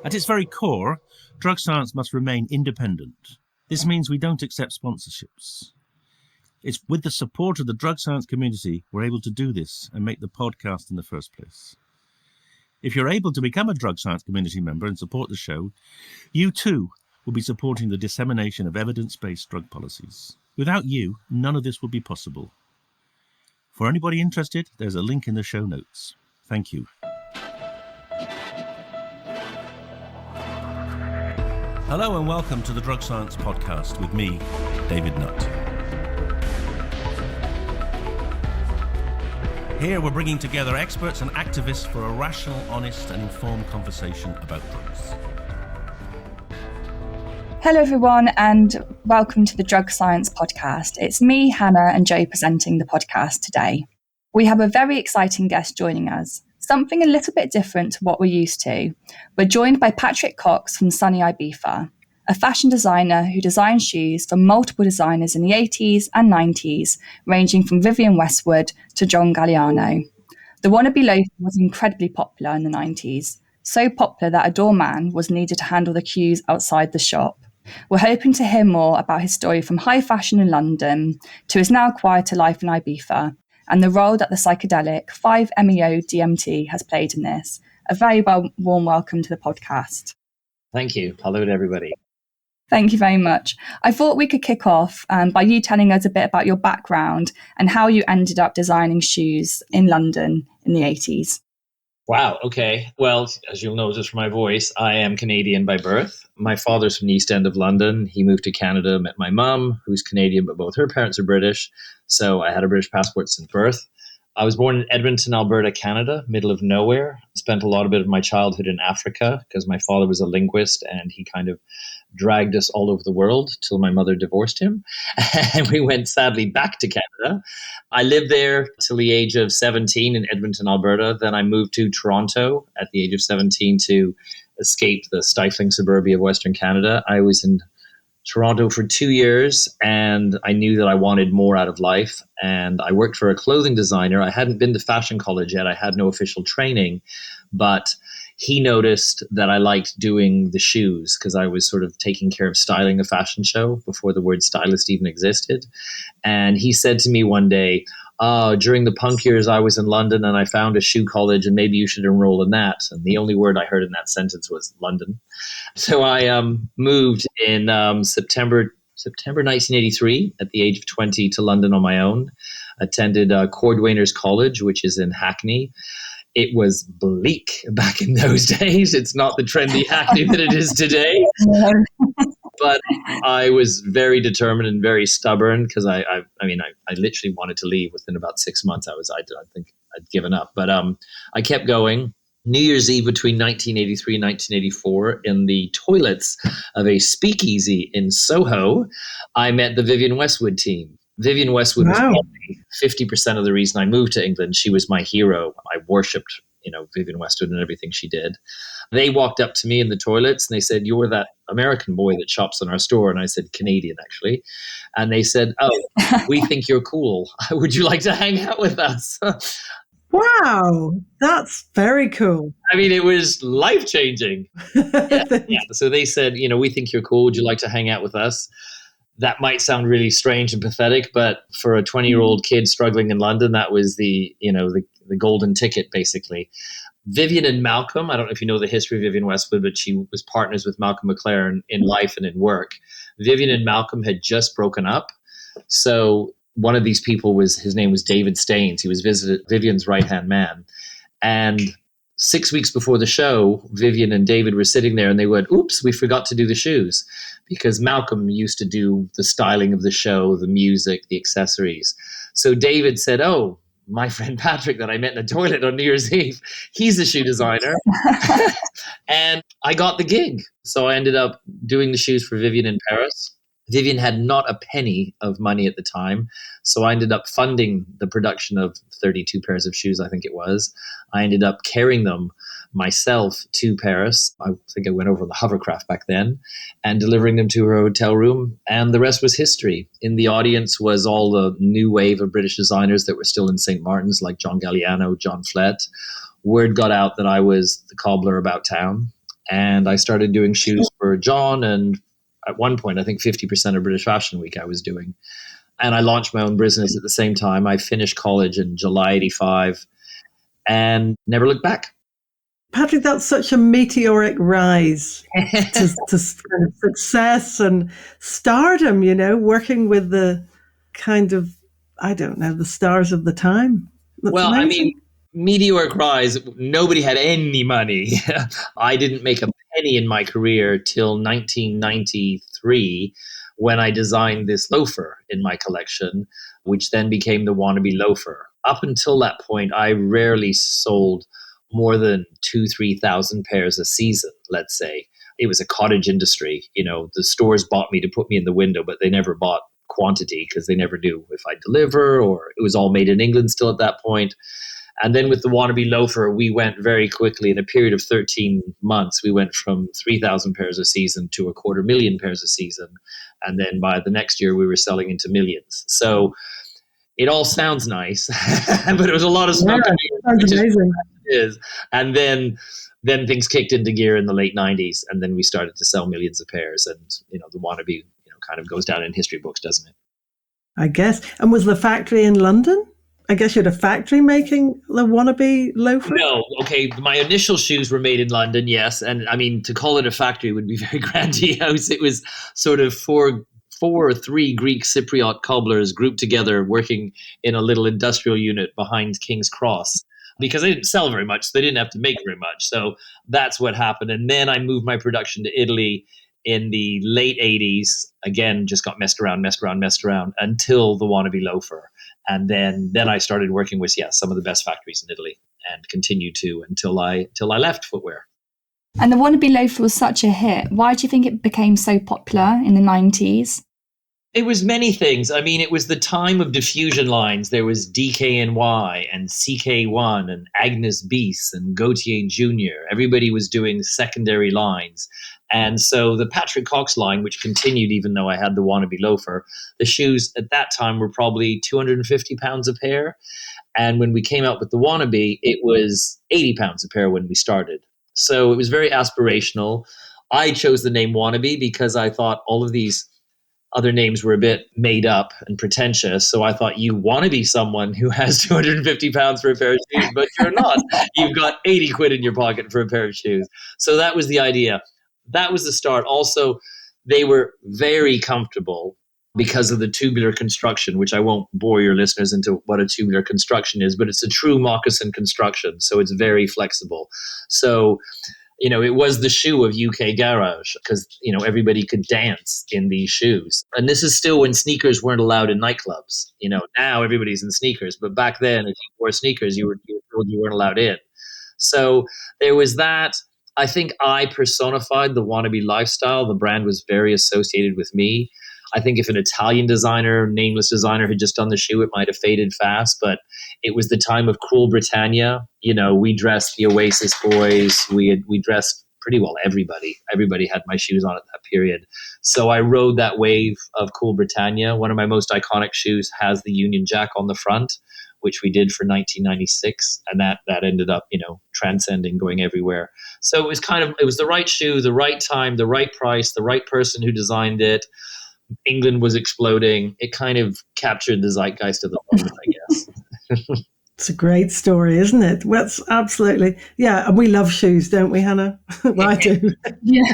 At its very core, drug science must remain independent. This means we don't accept sponsorships. It's with the support of the drug science community we're able to do this and make the podcast in the first place. If you're able to become a drug science community member and support the show, you too will be supporting the dissemination of evidence-based drug policies. Without you, none of this would be possible. For anybody interested, there's a link in the show notes. Thank you. Hello and welcome to the Drug Science Podcast with me, David Nutt. Here we're bringing together experts and activists for a rational, honest and informed conversation about drugs. Hello everyone and welcome to the Drug Science Podcast. It's me, Hannah and Joe presenting the podcast today. We have a very exciting guest joining us, something a little bit different to what we're used to. We're joined by Patrick Cox from sunny Ibiza, a fashion designer who designs shoes for multiple designers in the 80s and 90s, ranging from Vivienne Westwood to John Galliano. The Wannabe loafer was incredibly popular in the 90s, so popular that a doorman was needed to handle the queues outside the shop. We're hoping to hear more about his story from high fashion in London to his now quieter life in Ibiza and the role that the psychedelic 5-MeO DMT has played in this. A very warm welcome to the podcast. Thank you. Hello to everybody. Thank you very much. I thought we could kick off by you telling us a bit about your background and how you ended up designing shoes in London in the 80s. Wow. Okay. Well, as you'll know just from my voice, I am Canadian by birth. My father's from the East End of London. He moved to Canada, met my mum, who's Canadian, but both her parents are British. So I had a British passport since birth. I was born in Edmonton, Alberta, Canada, middle of nowhere. Spent a bit of my childhood in Africa because my father was a linguist and he kind of dragged us all over the world till my mother divorced him. And we went sadly back to Canada. I lived there till the age of 17 in Edmonton, Alberta. Then I moved to Toronto at the age of 17 to escape the stifling suburbia of Western Canada. I was in Toronto for 2 years and I knew that I wanted more out of life. And I worked for a clothing designer. I hadn't been to fashion college yet. I had no official training, but he noticed that I liked doing the shoes because I was sort of taking care of styling a fashion show before the word stylist even existed. And he said to me one day, during the punk years, I was in London and I found a shoe college and maybe you should enroll in that. And the only word I heard in that sentence was London. So I moved in September 1983 at the age of 20 to London on my own. Attended Cordwainers College, which is in Hackney. It was bleak back in those days. It's not the trendy Hackney that it is today. But I was very determined and very stubborn because I literally wanted to leave within about 6 months. I think I'd given up, but I kept going. New Year's Eve between 1983 and 1984, in the toilets of a speakeasy in Soho, I met the Vivienne Westwood team. Vivienne Westwood was probably 50% of the reason I moved to England. She was my hero. I worshipped, Vivienne Westwood and everything she did. They walked up to me in the toilets and they said, "You're that American boy that shops in our store." And I said, "Canadian, actually." And they said, "Oh, we think you're cool. Would you like to hang out with us?" Wow, that's very cool. I mean, it was life-changing. Yeah. So they said, "We think you're cool. Would you like to hang out with us?" That might sound really strange and pathetic, but for a 20-year-old kid struggling in London, that was the golden ticket, basically. Vivienne and Malcolm, I don't know if you know the history of Vivienne Westwood, but she was partners with Malcolm McLaren in life and in work. Vivienne and Malcolm had just broken up. So one of these people his name was David Staines. He was Vivienne's right-hand man. And 6 weeks before the show, Vivienne and David were sitting there and they went, "Oops, we forgot to do the shoes." Because Malcolm used to do the styling of the show, the music, the accessories. So David said, "Oh, my friend Patrick that I met in a toilet on New Year's Eve, he's a shoe designer." And I got the gig. So I ended up doing the shoes for Vivienne in Paris. Vivienne had not a penny of money at the time. So I ended up funding the production of 32 pairs of shoes, I think it was. I ended up carrying them myself to Paris. I think I went over the hovercraft back then and delivering them to her hotel room. And the rest was history. In the audience was all the new wave of British designers that were still in St. Martin's, like John Galliano, John Flett. Word got out that I was the cobbler about town. And I started doing shoes for John. And at one point, I think 50% of British Fashion Week I was doing. And I launched my own business at the same time. I finished college in July 85 and never looked back. Patrick, that's such a meteoric rise to kind of success and stardom, working with the kind of, I don't know, the stars of the time. That's well, amazing. I mean, meteoric rise, nobody had any money. I didn't make a penny in my career till 1993 when I designed this loafer in my collection, which then became the Wannabe loafer. Up until that point, I rarely sold more than 2,000-3,000 pairs a season, let's say. It was a cottage industry. The stores bought me to put me in the window, but they never bought quantity because they never knew if I'd deliver, or it was all made in England still at that point. And then with the Wannabe loafer, we went very quickly. In a period of 13 months, we went from 3,000 pairs a season to 250,000 pairs a season. And then by the next year, we were selling into millions. So it all sounds nice, but it was a lot of smoke. Sounds amazing. Is. And then things kicked into gear in the late 90s, and then we started to sell millions of pairs. And, the Wannabe, kind of goes down in history books, doesn't it? I guess. And was the factory in London? I guess you had a factory making the Wannabe loafer? No. Okay. My initial shoes were made in London, yes. And I mean, to call it a factory would be very grandiose. It was sort of four or three Greek Cypriot cobblers grouped together working in a little industrial unit behind King's Cross, because they didn't sell very much. So they didn't have to make very much. So that's what happened. And then I moved my production to Italy in the late 80s. Again, just got messed around until the Wannabe loafer. And then I started working with, some of the best factories in Italy, and continued to until I left footwear. And the Wannabe loafer was such a hit. Why do you think it became so popular in the 90s? It was many things. I mean, it was the time of diffusion lines. There was DKNY and CK1 and Agnes Beast and Gautier Jr. Everybody was doing secondary lines. And so the Patrick Cox line, which continued even though I had the Wannabe loafer, the shoes at that time were probably 250 pounds a pair. And when we came out with the Wannabe, it was 80 pounds a pair when we started. So it was very aspirational. I chose the name Wannabe because I thought all of these other names were a bit made up and pretentious. So I thought, you want to be someone who has 250 pounds for a pair of shoes, but you're not. You've got 80 quid in your pocket for a pair of shoes. So that was the idea. That was the start. Also, they were very comfortable because of the tubular construction, which I won't bore your listeners into what a tubular construction is, but it's a true moccasin construction. So it's very flexible. So it was the shoe of UK garage because, everybody could dance in these shoes. And this is still when sneakers weren't allowed in nightclubs. Now everybody's in sneakers, but back then, if you wore sneakers, you were told you weren't allowed in. So there was that. I think I personified the Wannabe lifestyle. The brand was very associated with me. I think if an Italian designer, nameless designer, had just done the shoe, it might have faded fast. But it was the time of Cool Britannia. We dressed the Oasis boys. We dressed pretty well everybody. Everybody had my shoes on at that period. So I rode that wave of Cool Britannia. One of my most iconic shoes has the Union Jack on the front, which we did for 1996. And that ended up, transcending, going everywhere. So it was the right shoe, the right time, the right price, the right person who designed it. England was exploding. It kind of captured the zeitgeist of the moment, I guess. It's a great story, isn't it? Well, it's absolutely, yeah. And we love shoes, don't we, Hannah? Well, I do. Yeah,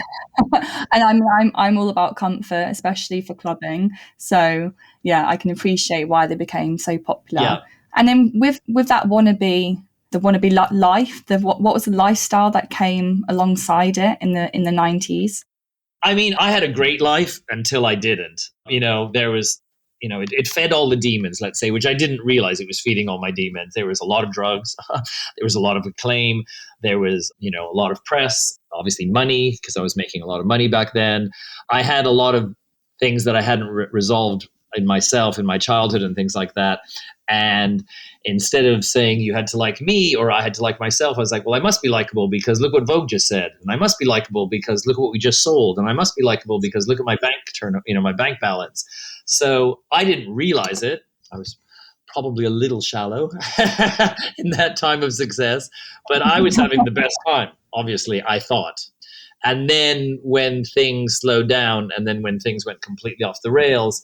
and I'm all about comfort, especially for clubbing. So yeah, I can appreciate why they became so popular. Yeah. And then with that Wannabe, the Wannabe life, what was the lifestyle that came alongside it in the 90s? I mean, I had a great life until I didn't. There was, it fed all the demons, let's say, which I didn't realize it was feeding all my demons. There was a lot of drugs. There was a lot of acclaim. There was, a lot of press, obviously money, because I was making a lot of money back then. I had a lot of things that I hadn't resolved in myself, in my childhood and things like that. And instead of saying you had to like me or I had to like myself, I was like, well, I must be likable because look what Vogue just said. And I must be likable because look at what we just sold. And I must be likable because look at my my bank balance. So I didn't realize it. I was probably a little shallow in that time of success, but I was having the best time, obviously, I thought. And then when things slowed down, and then when things went completely off the rails,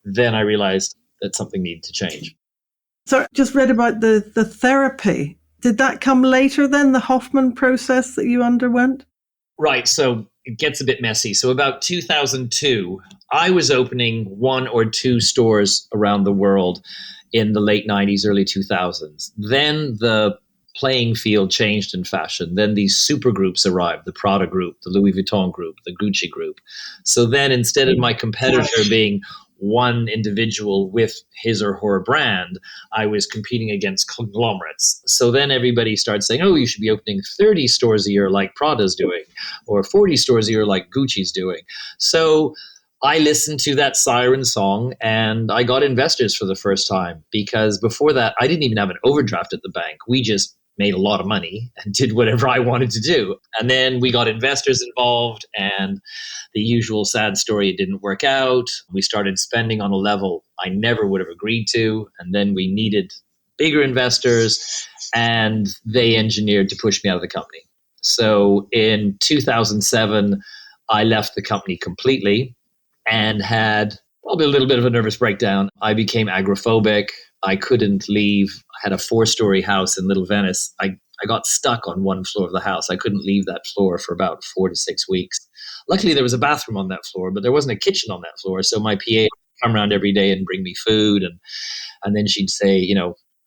then I realized that something needed to change. So I just read about the therapy. Did that come later then, the Hoffman process that you underwent? Right. So it gets a bit messy. So about 2002, I was opening 1 or 2 stores around the world in the late 90s, early 2000s. Then the playing field changed in fashion. Then these super groups arrived, the Prada group, the Louis Vuitton group, the Gucci group. So then instead of my competitor being one individual with his or her brand, I was competing against conglomerates. So then everybody started saying, oh, you should be opening 30 stores a year like Prada's doing, or 40 stores a year like Gucci's doing. So I listened to that siren song and I got investors for the first time, because before that, I didn't even have an overdraft at the bank. We just made a lot of money and did whatever I wanted to do. And then we got investors involved, and the usual sad story, it didn't work out. We started spending on a level I never would have agreed to. And then we needed bigger investors, and they engineered to push me out of the company. So in 2007, I left the company completely and had probably a little bit of a nervous breakdown. I became agoraphobic. I couldn't leave. I had a 4-story house in Little Venice. I got stuck on one floor of the house. I couldn't leave that floor for about 4 to 6 weeks. Luckily, there was a bathroom on that floor, but there wasn't a kitchen on that floor. So my PA would come around every day and bring me food. And then she'd say,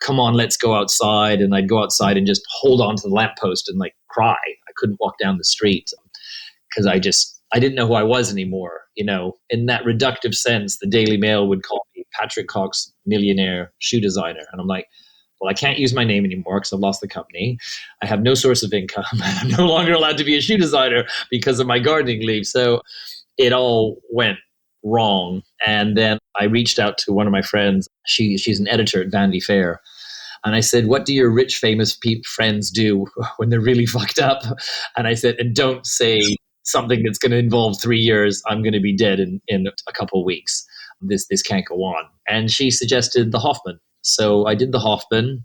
come on, let's go outside. And I'd go outside and just hold on to the lamppost and like cry. I couldn't walk down the street because I didn't know who I was anymore. In that reductive sense, the Daily Mail would call me Patrick Cox, millionaire shoe designer. And I'm like, well, I can't use my name anymore because I've lost the company. I have no source of income. I'm no longer allowed to be a shoe designer because of my gardening leave. So it all went wrong. And then I reached out to one of my friends. She's an editor at Vanity Fair. And I said, what do your rich, famous friends do when they're really fucked up? And I said, and don't say something that's going to involve 3 years. I'm going to be dead in a couple of weeks. This can't go on. And she suggested the Hoffman. So I did the Hoffman.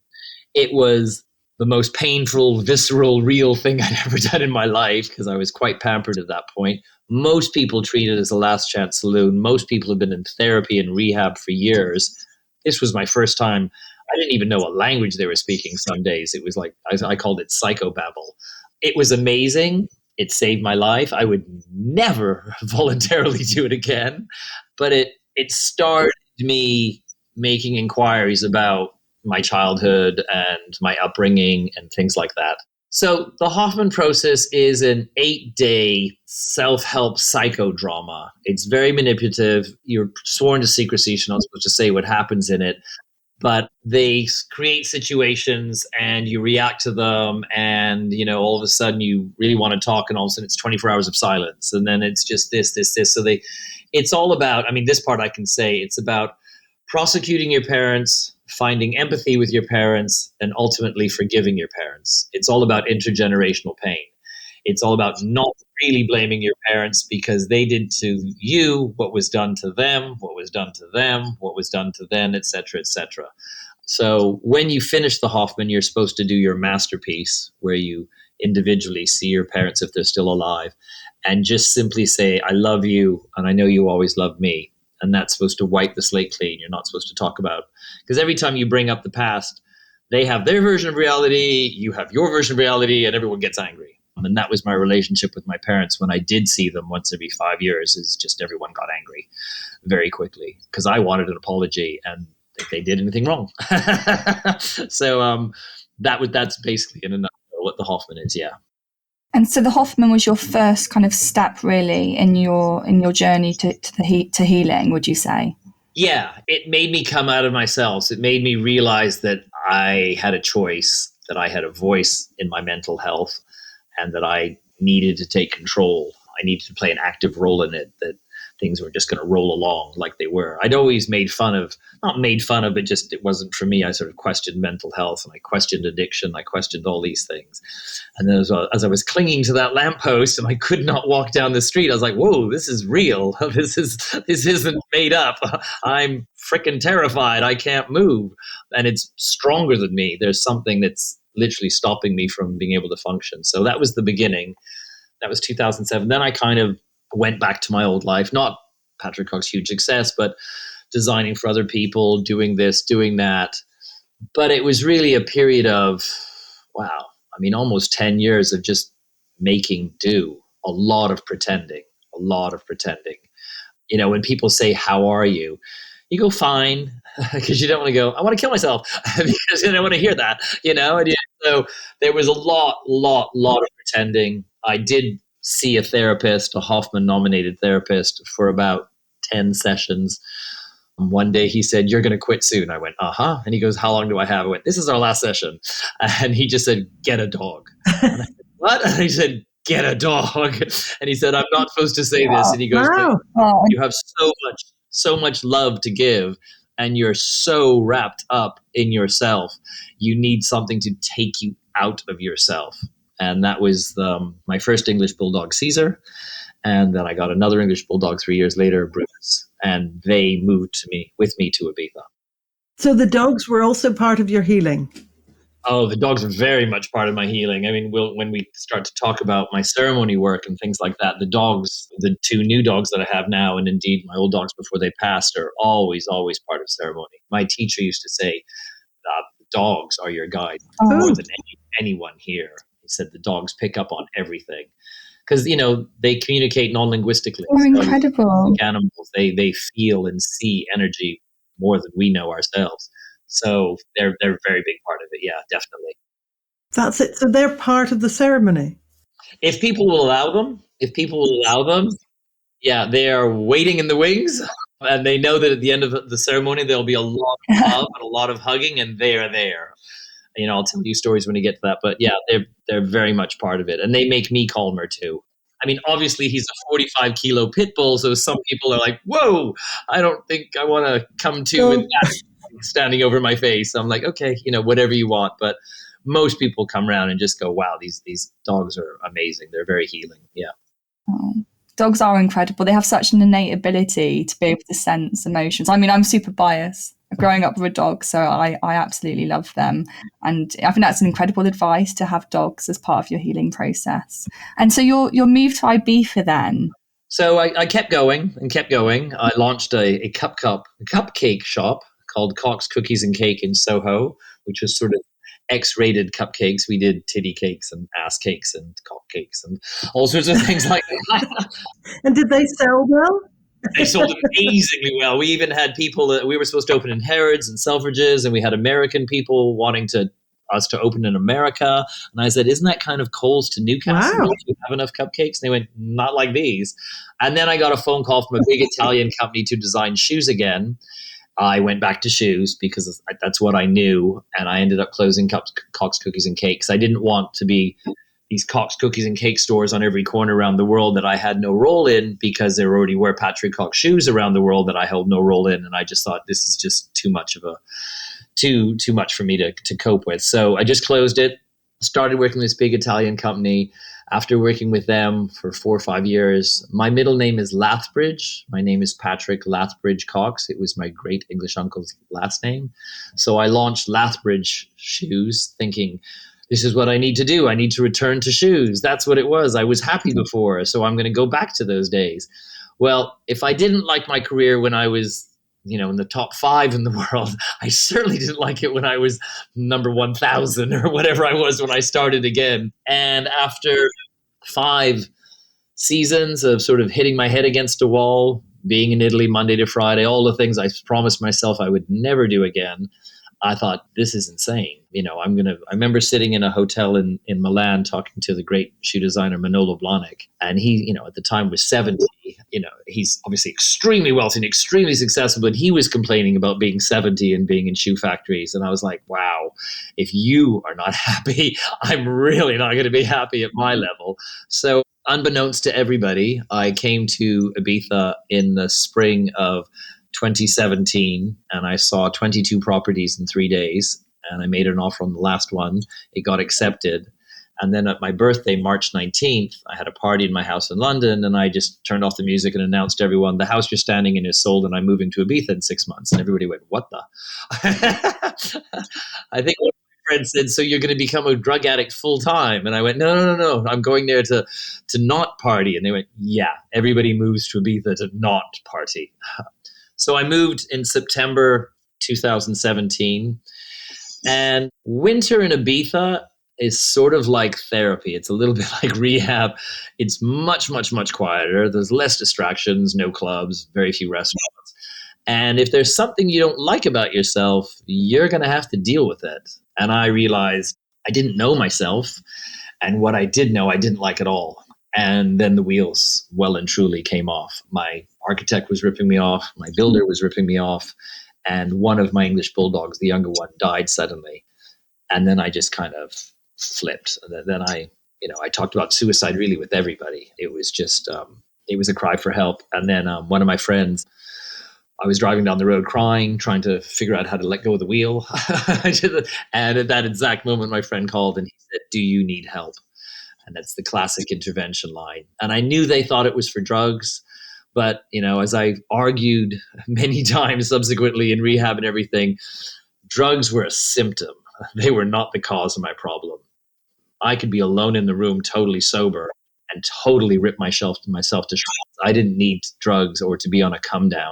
It was the most painful, visceral, real thing I'd ever done in my life because I was quite pampered at that point. Most people treat it as a last chance saloon. Most people have been in therapy and rehab for years. This was my first time. I didn't even know what language they were speaking some days. It was like, I called it psychobabble. It was amazing. It saved my life. I would never voluntarily do it again. But it started me making inquiries about my childhood and my upbringing and things like that. So the Hoffman Process is an 8-day self-help psychodrama. It's very manipulative. You're sworn to secrecy. You're not supposed to say what happens in it. But they create situations and you react to them, and all of a sudden you really want to talk, and all of a sudden it's 24 hours of silence, and then it's just this. So it's all about, this part I can say, it's about prosecuting your parents, finding empathy with your parents, and ultimately forgiving your parents. It's all about intergenerational pain. It's all about not really blaming your parents because they did to you what was done to them, what was done to them, what was done to them, etc., etc. So when you finish the Hoffman, you're supposed to do your masterpiece where you individually see your parents if they're still alive and just simply say, I love you and I know you always loved me. And that's supposed to wipe the slate clean. You're not supposed to talk about, because every time you bring up the past, they have their version of reality, you have your version of reality, and everyone gets angry. And that was my relationship with my parents when I did see them once every 5 years, is just everyone got angry very quickly because I wanted an apology and they did anything wrong. So that's basically in a nutshell what the Hoffman is, yeah. And so the Hoffman was your first kind of step really in your journey to healing, would you say? Yeah, it made me come out of myself. It made me realize that I had a choice, that I had a voice in my mental health, and that I needed to take control. I needed to play an active role in it, that things were just going to roll along like they were. I'd always not made fun of, but just it wasn't for me. I sort of questioned mental health and I questioned addiction. I questioned all these things. And then as I was clinging to that lamppost and I could not walk down the street, I was like, whoa, this is real. This isn't made up. I'm freaking terrified. I can't move. And it's stronger than me. There's something that's literally stopping me from being able to function. So that was the beginning. That was 2007. Then I kind of went back to my old life, not Patrick Cox, huge success, but designing for other people, doing this, doing that. But it was really a period of, wow, I mean, almost 10 years of just making do, a lot of pretending, a lot of pretending. You know, when people say, how are you? You go, fine, because you don't want to go, I want to kill myself, because you don't want to hear that, you know? And so there was a lot of pretending. I did see a therapist, a Hoffman nominated therapist, for about 10 sessions. One day he said, you're going to quit soon. I went, uh-huh. And he goes, how long do I have? I went, this is our last session. And he just said, get a dog. And I said, what? And he said, get a dog. And he said, I'm not supposed to say this. And he goes, Wow. you have so much love to give, and you're so wrapped up in yourself. You need something to take you out of yourself. And that was my first English bulldog, Caesar. And then I got another English bulldog 3 years later, Brutus, and they moved with me to Ibiza. So the dogs were also part of your healing? Oh, the dogs are very much part of my healing. I mean, when we start to talk about my ceremony work and things like that, the dogs, the two new dogs that I have now, and indeed my old dogs before they passed, are always part of ceremony. My teacher used to say, dogs are your guide more than anyone here. He said the dogs pick up on everything. Because, you know, they communicate non-linguistically. Oh, incredible. Like animals, they feel and see energy more than we know ourselves. So they're a very big part of it. Yeah, definitely. That's it. So they're part of the ceremony. If people will allow them, yeah, they are waiting in the wings. And they know that at the end of the ceremony, there'll be a lot of love and a lot of hugging, and they are there. You know, I'll tell you stories when you get to that. But yeah, they're very much part of it. And they make me calmer too. I mean, obviously he's a 45-kilo pit bull. So some people are like, whoa, I don't think I want to come to with that standing over my face. I'm like, okay, you know, whatever you want. But most people come around and just go, wow, these dogs are amazing. They're very healing. Yeah. Oh. Dogs are incredible. They have such an innate ability to be able to sense emotions. I mean, I'm super biased growing up with a dog, so I absolutely love them. And I think that's an incredible advice to have dogs as part of your healing process. And so your move to Ibiza then? So I kept going. I launched a cupcake shop called Cox Cookies and Cake in Soho, which was sort of X-rated cupcakes. We did titty cakes and ass cakes and cock cakes and all sorts of things like that. And did they sell well? They sold amazingly well. We even had people that we were supposed to open in Harrods and Selfridges, and we had American people wanting us to open in America. And I said, isn't that kind of Coles to Newcastle? Wow. Don't you have enough cupcakes? And they went, not like these. And then I got a phone call from a big Italian company to design shoes again. I went back to shoes because that's what I knew. And I ended up closing Cox Cookies and Cakes. I didn't want to be these Cox Cookies and Cake stores on every corner around the world that I had no role in, because there already were Patrick Cox shoes around the world that I held no role in. And I just thought this is just too much for me to cope with. So I just closed it, started working with this big Italian company. After working with them for 4 or 5 years, my middle name is Lathbridge. My name is Patrick Lathbridge Cox. It was my great English uncle's last name. So I launched Lathbridge Shoes thinking, this is what I need to do. I need to return to shoes. That's what it was. I was happy before, so I'm going to go back to those days. Well, if I didn't like my career when I was, you know, in the top 5 in the world, I certainly didn't like it when I was number 1,000 or whatever I was when I started again. And after 5 seasons of sort of hitting my head against a wall, being in Italy Monday to Friday, all the things I promised myself I would never do again, I thought, this is insane. You know, I remember sitting in a hotel in Milan talking to the great shoe designer Manolo Blahnik. And he, you know, at the time was 70. You know, he's obviously extremely wealthy and extremely successful, but he was complaining about being 70 and being in shoe factories. And I was like, wow, if you are not happy, I'm really not going to be happy at my level. So unbeknownst to everybody, I came to Ibiza in the spring of 2017, and I saw 22 properties in 3 days, and I made an offer on the last one. It got accepted. And then at my birthday, March 19th, I had a party in my house in London, and I just turned off the music and announced to everyone, the house you're standing in is sold, and I'm moving to Ibiza in 6 months. And everybody went, what the? I think one of friend said, so you're going to become a drug addict full time? And I went, no. I'm going there to not party. And they went, yeah, everybody moves to Ibiza to not party. So I moved in September 2017. And winter in Ibiza is sort of like therapy. It's a little bit like rehab. It's much, much, much quieter. There's less distractions, no clubs, very few restaurants. And if there's something you don't like about yourself, you're going to have to deal with it. And I realized I didn't know myself. And what I did know, I didn't like at all. And then the wheels well and truly came off. My architect was ripping me off. My builder was ripping me off. And one of my English bulldogs, the younger one, died suddenly. And then I just kind of flipped. And then I talked about suicide really with everybody. It was just, it was a cry for help. And then one of my friends, I was driving down the road crying, trying to figure out how to let go of the wheel. And at that exact moment, my friend called and he said, "Do you need help?" And that's the classic intervention line. And I knew they thought it was for drugs. But, as I argued many times subsequently in rehab and everything, drugs were a symptom. They were not the cause of my problem. I could be alone in the room, totally sober, and totally rip myself to shreds. I didn't need drugs or to be on a come down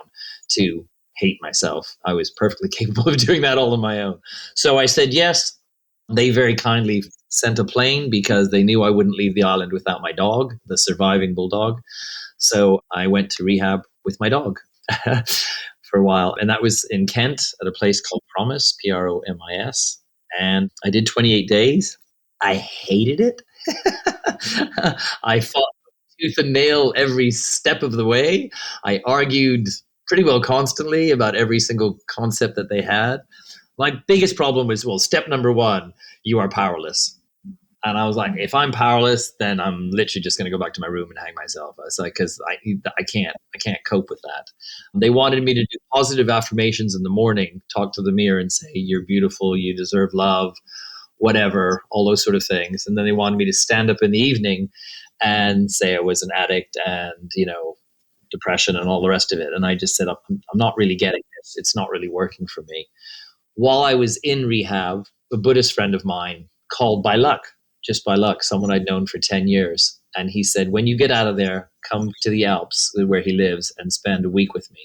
to hate myself. I was perfectly capable of doing that all on my own. So I said yes. They very kindly sent a plane because they knew I wouldn't leave the island without my dog, the surviving bulldog. So I went to rehab with my dog for a while. And that was in Kent at a place called Promise, Promis. And I did 28 days. I hated it. I fought tooth and nail every step of the way. I argued pretty well constantly about every single concept that they had. My biggest problem was, step number one, you are powerless. And I was like, if I'm powerless, then I'm literally just going to go back to my room and hang myself. It's like, because I can't cope with that. They wanted me to do positive affirmations in the morning, talk to the mirror and say, you're beautiful, you deserve love, whatever, all those sort of things. And then they wanted me to stand up in the evening and say I was an addict and, depression and all the rest of it. And I just said, I'm not really getting this. It's not really working for me. While I was in rehab, a Buddhist friend of mine called just by luck, someone I'd known for 10 years. And he said, when you get out of there, come to the Alps where he lives and spend a week with me.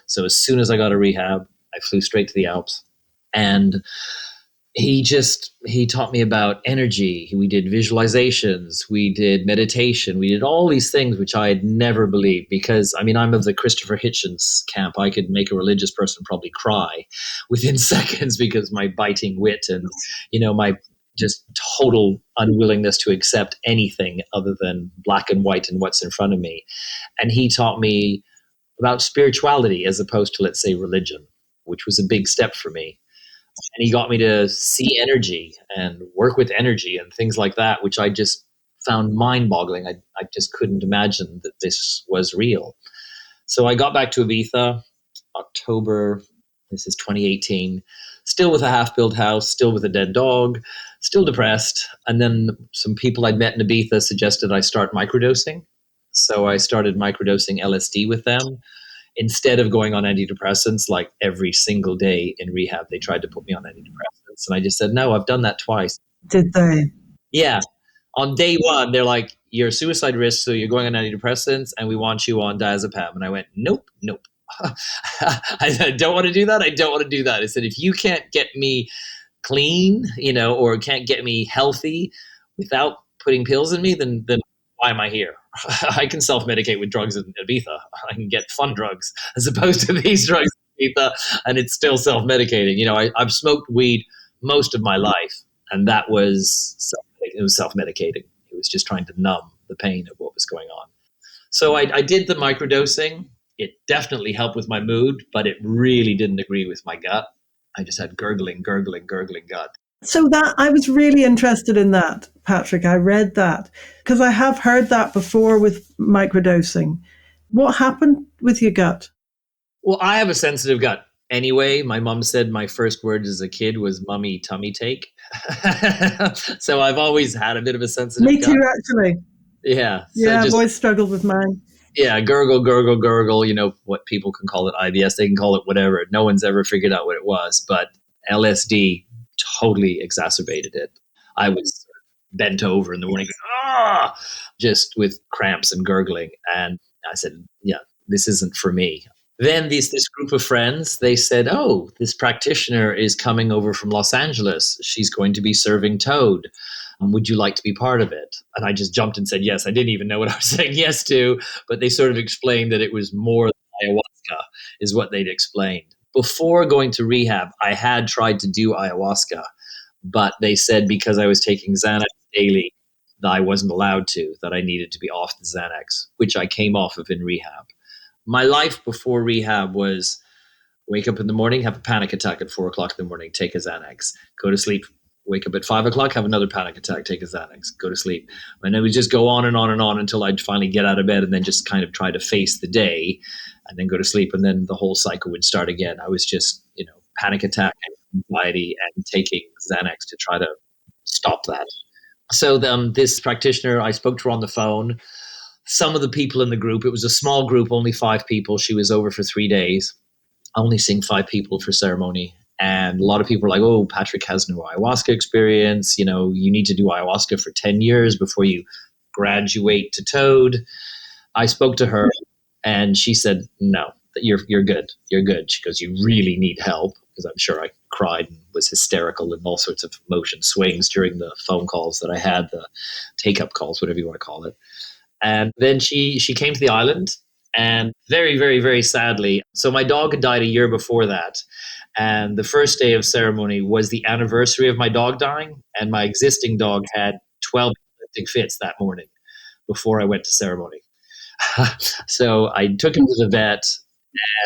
So as soon as I got out of rehab, I flew straight to the Alps. And he taught me about energy. We did visualizations. We did meditation. We did all these things, which I had never believed because, I'm of the Christopher Hitchens camp. I could make a religious person probably cry within seconds because my biting wit and, my just total unwillingness to accept anything other than black and white and what's in front of me. And he taught me about spirituality as opposed to, let's say, religion, which was a big step for me. And he got me to see energy and work with energy and things like that, which I just found mind-boggling. I just couldn't imagine that this was real. So I got back to Ibiza, October, this is 2018, still with a half-built house, still with a dead dog, still depressed. And then some people I'd met in Ibiza suggested I start microdosing. So I started microdosing LSD with them. Instead of going on antidepressants, like every single day in rehab, they tried to put me on antidepressants. And I just said, no, I've done that twice. Did they? Yeah. On day one, they're like, you're a suicide risk, so you're going on antidepressants, and we want you on diazepam. And I went, nope. I said, I don't want to do that. I said, if you can't get me clean, or can't get me healthy without putting pills in me, then why am I here? I can self-medicate with drugs in Ibiza. I can get fun drugs as opposed to these drugs in Ibiza, and it's still self-medicating. I've smoked weed most of my life, and that was self-medicating. It was just trying to numb the pain of what was going on. So I did the microdosing. It definitely helped with my mood, but it really didn't agree with my gut. I just had gurgling gut. So that I was really interested in that, Patrick. I read that because I have heard that before with microdosing. What happened with your gut? Well, I have a sensitive gut anyway. My mom said my first word as a kid was "mummy tummy take." So I've always had a bit of a sensitive gut. Me too, actually. Yeah. Yeah, I've always struggled with mine. Yeah, gurgle, what people can call it IBS. They can call it whatever. No one's ever figured out what it was. But LSD totally exacerbated it. I was bent over in the morning, just with cramps and gurgling. And I said, yeah, this isn't for me. Then this group of friends, they said, oh, this practitioner is coming over from Los Angeles. She's going to be serving toad. Would you like to be part of it? And I just jumped and said yes. I didn't even know what I was saying yes to, but they sort of explained that it was more than ayahuasca is what they'd explained. Before going to rehab, I had tried to do ayahuasca, but they said because I was taking Xanax daily, that I wasn't allowed to, that I needed to be off the Xanax, which I came off of in rehab. My life before rehab was wake up in the morning, have a panic attack at 4 o'clock in the morning, take a Xanax, go to sleep, wake up at 5 o'clock, have another panic attack, take a Xanax, go to sleep. And it would just go on and on and on until I'd finally get out of bed and then just kind of try to face the day and then go to sleep. And then the whole cycle would start again. I was just, panic attack, anxiety, and taking Xanax to try to stop that. So this practitioner, I spoke to her on the phone. Some of the people in the group, it was a small group, only 5 people. She was over for 3 days, only seeing 5 people for ceremony. And a lot of people were like, oh, Patrick has no ayahuasca experience. You need to do ayahuasca for 10 years before you graduate to toad. I spoke to her and she said, no, you're good. You're good. She goes, you really need help, because I'm sure I cried and was hysterical in all sorts of emotion swings during the phone calls that I had, the take-up calls, whatever you want to call it. And then she came to the island, and very, very, very sadly, so my dog had died a year before that. And the first day of ceremony was the anniversary of my dog dying. And my existing dog had 12 epileptic fits that morning before I went to ceremony. So I took him to the vet,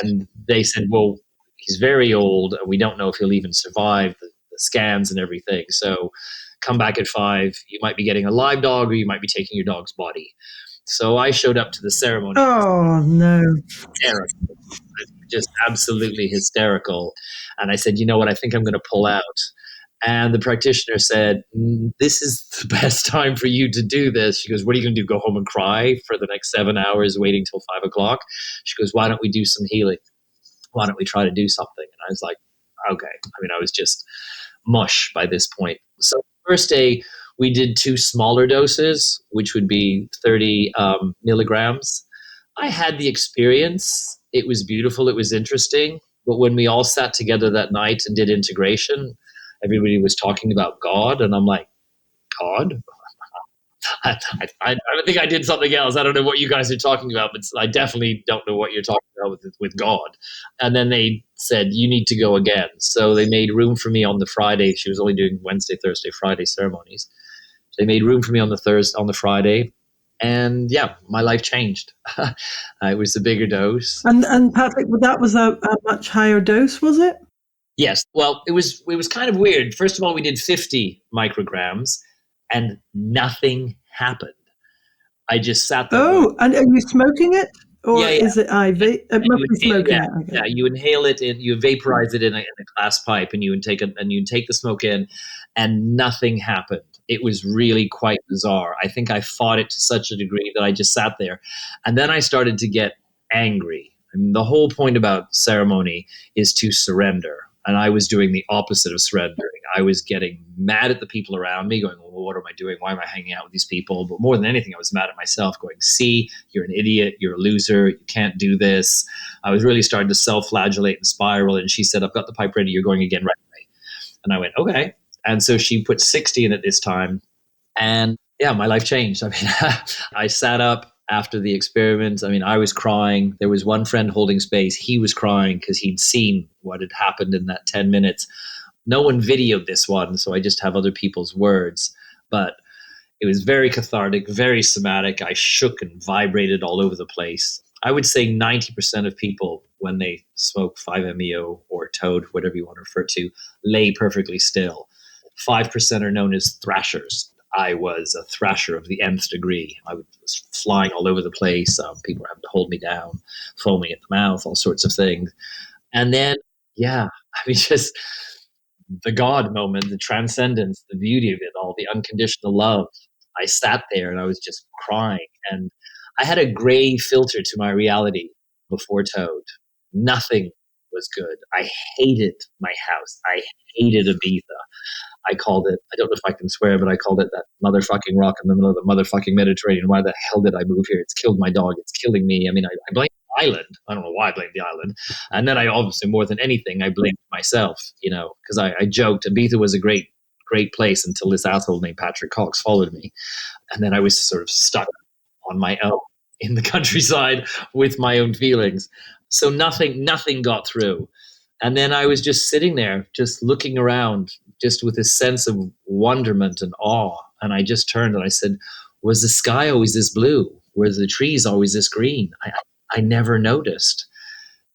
and they said, well, he's very old, and we don't know if he'll even survive the scans and everything. So come back at 5. You might be getting a live dog, or you might be taking your dog's body. So I showed up to the ceremony. Oh, no. Hysterical. Just absolutely hysterical. And I said, you know what, I think I'm going to pull out. And the practitioner said, this is the best time for you to do this. She goes, what are you going to do, go home and cry for the next 7 hours waiting till 5 o'clock? She goes, why don't we do some healing? Why don't we try to do something? And I was like, okay. I was just mush by this point. So the first day, we did 2 smaller doses, which would be 30 milligrams. I had the experience. It was beautiful. It was interesting. But when we all sat together that night and did integration, everybody was talking about God. And I'm like, God? I think I did something else. I don't know what you guys are talking about, but I definitely don't know what you're talking about with God. And then they said, you need to go again. So they made room for me on the Friday. She was only doing Wednesday, Thursday, Friday ceremonies. They made room for me on the Friday. And yeah, my life changed. It was a bigger dose. And Patrick, that was a much higher dose, was it? Yes. Well, it was kind of weird. First of all, we did 50 micrograms and nothing happened. I just sat there. Oh, and are you smoking it? Or is it IV? It must be smoking it. Okay. Yeah, you inhale it and you vaporize it in a glass pipe, and you take the smoke in, and nothing happened. It was really quite bizarre. I think I fought it to such a degree that I just sat there. And then I started to get angry. The whole point about ceremony is to surrender. And I was doing the opposite of surrendering. I was getting mad at the people around me, going, well, what am I doing? Why am I hanging out with these people? But more than anything, I was mad at myself, going, see, you're an idiot. You're a loser. You can't do this. I was really starting to self-flagellate and spiral. And she said, I've got the pipe ready. You're going again right away. And I went, okay. And so she put 60 in it this time. And yeah, my life changed. I sat up after the experiment. I was crying. There was one friend holding space. He was crying because he'd seen what had happened in that 10 minutes. No one videoed this one, so I just have other people's words. But it was very cathartic, very somatic. I shook and vibrated all over the place. I would say 90% of people, when they smoke 5-MeO or toad, whatever you want to refer to, lay perfectly still. 5% are known as thrashers. I was a thrasher of the nth degree. I was flying all over the place. People were having to hold me down, foaming at the mouth, all sorts of things. And then, just the God moment, the transcendence, the beauty of it all, the unconditional love. I sat there and I was just crying. And I had a gray filter to my reality before toad. Nothing was good. I hated my house. I hated Ibiza. I called it, I don't know if I can swear, but I called it that motherfucking rock in the middle of the motherfucking Mediterranean. Why the hell did I move here? It's killed my dog. It's killing me. I mean, I blame the island. I don't know why I blame the island. And then I obviously, more than anything, I blamed myself, because I joked Ibiza was a great place until this asshole named Patrick Cox followed me. And then I was sort of stuck on my own in the countryside with my own feelings. So nothing got through. And then I was just sitting there, just looking around, just with this sense of wonderment and awe. And I just turned and I said, was the sky always this blue? Were the trees always this green? I never noticed.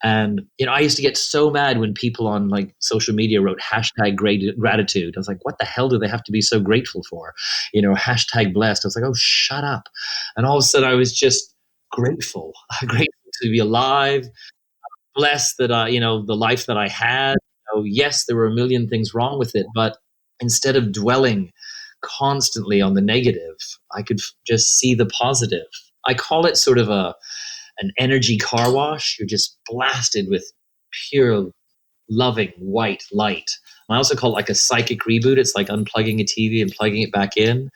And, I used to get so mad when people on like social media wrote hashtag gratitude. I was like, what the hell do they have to be so grateful for? Hashtag blessed. I was like, oh, shut up. And all of a sudden I was just grateful to be alive, blessed that the life that I had. Yes, there were a million things wrong with it, but instead of dwelling constantly on the negative, I could just see the positive. I call it sort of an energy car wash. You're just blasted with pure, loving white light. I also call it like a psychic reboot. It's like unplugging a TV and plugging it back in.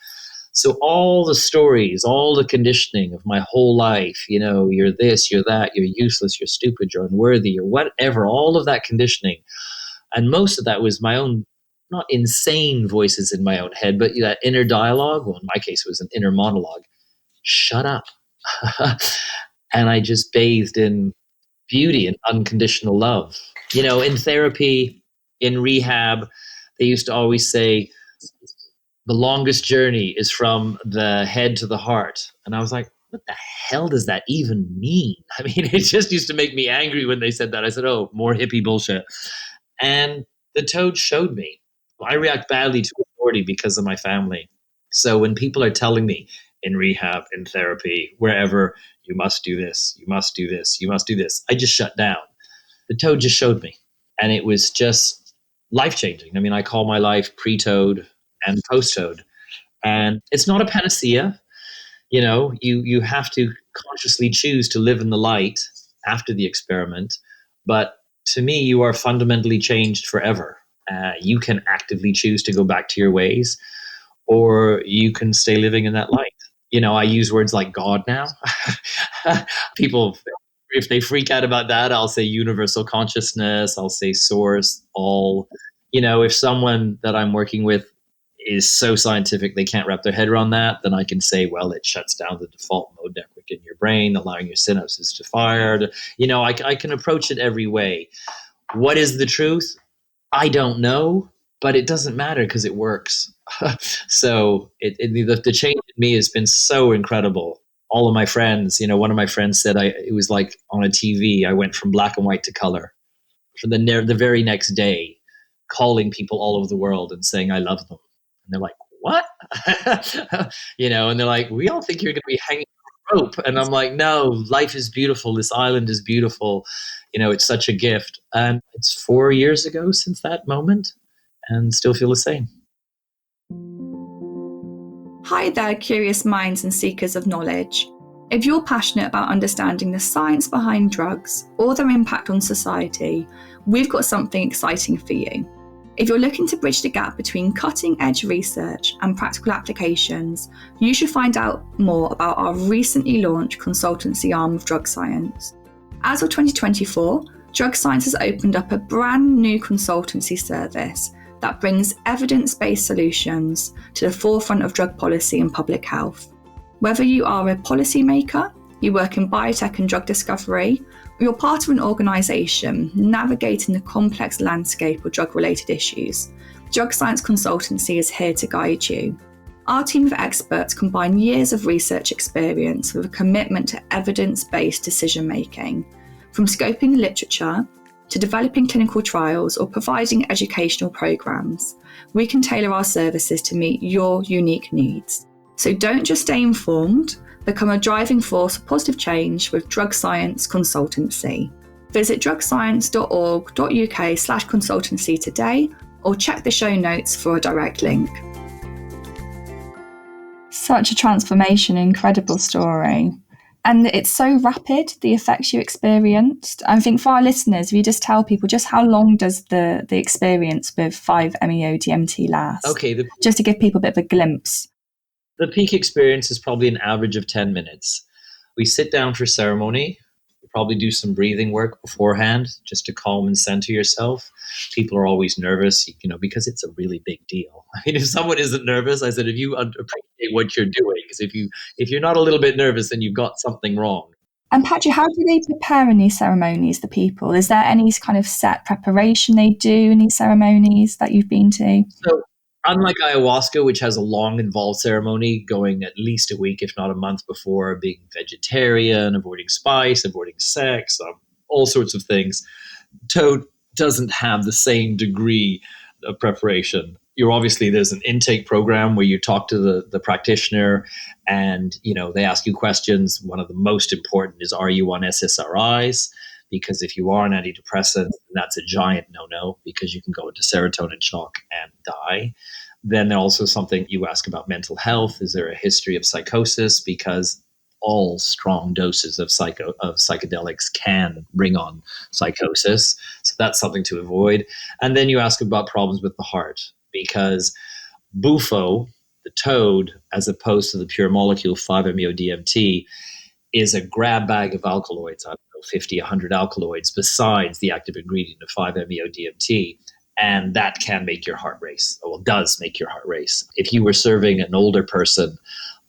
So all the stories, all the conditioning of my whole life, you're this, you're that, you're useless, you're stupid, you're unworthy, or whatever, all of that conditioning. And most of that was my own, not insane voices in my own head, but that inner dialogue. Well, in my case, it was an inner monologue. Shut up. And I just bathed in beauty and unconditional love. In therapy, in rehab, they used to always say, the longest journey is from the head to the heart. And I was like, what the hell does that even mean? I mean, it just used to make me angry when they said that. I said, oh, more hippie bullshit. And the toad showed me. I react badly to authority because of my family. So when people are telling me in rehab, in therapy, wherever, you must do this, you must do this, you must do this, I just shut down. The toad just showed me. And it was just life-changing. I mean, I call my life pre-toad and post-toad. And it's not a panacea. You have to consciously choose to live in the light after the experiment. But to me, you are fundamentally changed forever. You can actively choose to go back to your ways, or you can stay living in that light. I use words like God now. People, if they freak out about that, I'll say universal consciousness, I'll say source, all. If someone that I'm working with is so scientific they can't wrap their head around that, then I can say, well, it shuts down the default mode network in your brain, allowing your synapses to fire. I can approach it every way. What is the truth? I don't know, but it doesn't matter because it works. So the change in me has been so incredible. All of my friends, one of my friends said it was like on a TV, I went from black and white to color. For the very next day, calling people all over the world and saying I love them. And they're like, what? And they're like, we all think you're going to be hanging from a rope. And I'm like, no, life is beautiful. This island is beautiful. It's such a gift. And it's 4 years ago since that moment and still feel the same. Hi there, curious minds and seekers of knowledge. If you're passionate about understanding the science behind drugs or their impact on society, we've got something exciting for you. If you're looking to bridge the gap between cutting-edge research and practical applications, you should find out more about our recently launched consultancy arm of drug science. As of 2024, Drug Science has opened up a brand new consultancy service that brings evidence-based solutions to the forefront of drug policy and public health. Whether you are a policymaker, you work in biotech and drug discovery, or you're part of an organisation navigating the complex landscape of drug-related issues, Drug Science Consultancy is here to guide you. Our team of experts combine years of research experience with a commitment to evidence-based decision-making. From scoping literature to developing clinical trials or providing educational programs, we can tailor our services to meet your unique needs. So don't just stay informed, become a driving force of positive change with Drug Science Consultancy. Visit drugscience.org.uk/consultancy today or check the show notes for a direct link. Such a transformation, incredible story. And it's so rapid, the effects you experienced. I think for our listeners, if you just tell people just how long does the experience with 5-MeO DMT last? Okay, just to give people a bit of a glimpse. the peak experience is probably an average of 10 minutes. We sit down for ceremony. We probably do some breathing work beforehand just to calm and center yourself. People are always nervous, because it's a really big deal. I mean, if someone isn't nervous, I said, if you appreciate what you're doing, because if you're not a little bit nervous, then you've got something wrong. And Patrick, how do they prepare in these ceremonies, the people? Is there any kind of set preparation they do in these ceremonies that you've been to? So, unlike ayahuasca, which has a long, involved ceremony going at least a week, if not a month before, being vegetarian, avoiding spice, avoiding sex, all sorts of things, Toad doesn't have the same degree of preparation. There's an intake program where you talk to the practitioner and, they ask you questions. One of the most important is, are you on SSRIs? Because if you are on antidepressants, that's a giant no-no, because you can go into serotonin shock and die. Then also something you ask about mental health. Is there a history of psychosis? Because all strong doses of psychedelics can bring on psychosis. So that's something to avoid. And then you ask about problems with the heart, because bufo, the toad, as opposed to the pure molecule 5-MeO DMT, is a grab bag of alkaloids. I don't know, 50, 100 alkaloids besides the active ingredient of 5-MeO DMT. And that can make your heart race. Well, does make your heart race. If you were serving an older person,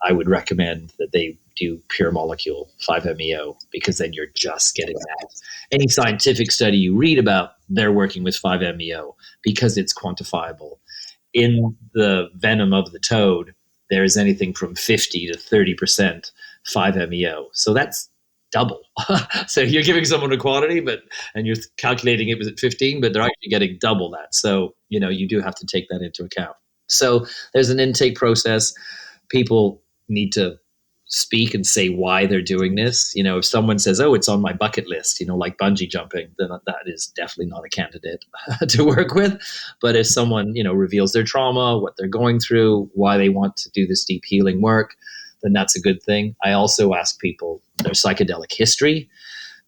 I would recommend that they do pure molecule 5-MeO, because then you're just getting that. Any scientific study you read about, they're working with 5-MeO because it's quantifiable. In the venom of the toad, there is anything from 50 to 30% 5-MeO. So that's double. So you're giving someone a quantity, and you're calculating it was at 15, but they're actually getting double that. So, you do have to take that into account. So there's an intake process. People need to speak and say why they're doing this. If someone says, oh, it's on my bucket list, like bungee jumping, then that is definitely not a candidate to work with. But if someone, reveals their trauma, what they're going through, why they want to do this deep healing work, then that's a good thing. I also ask people their psychedelic history,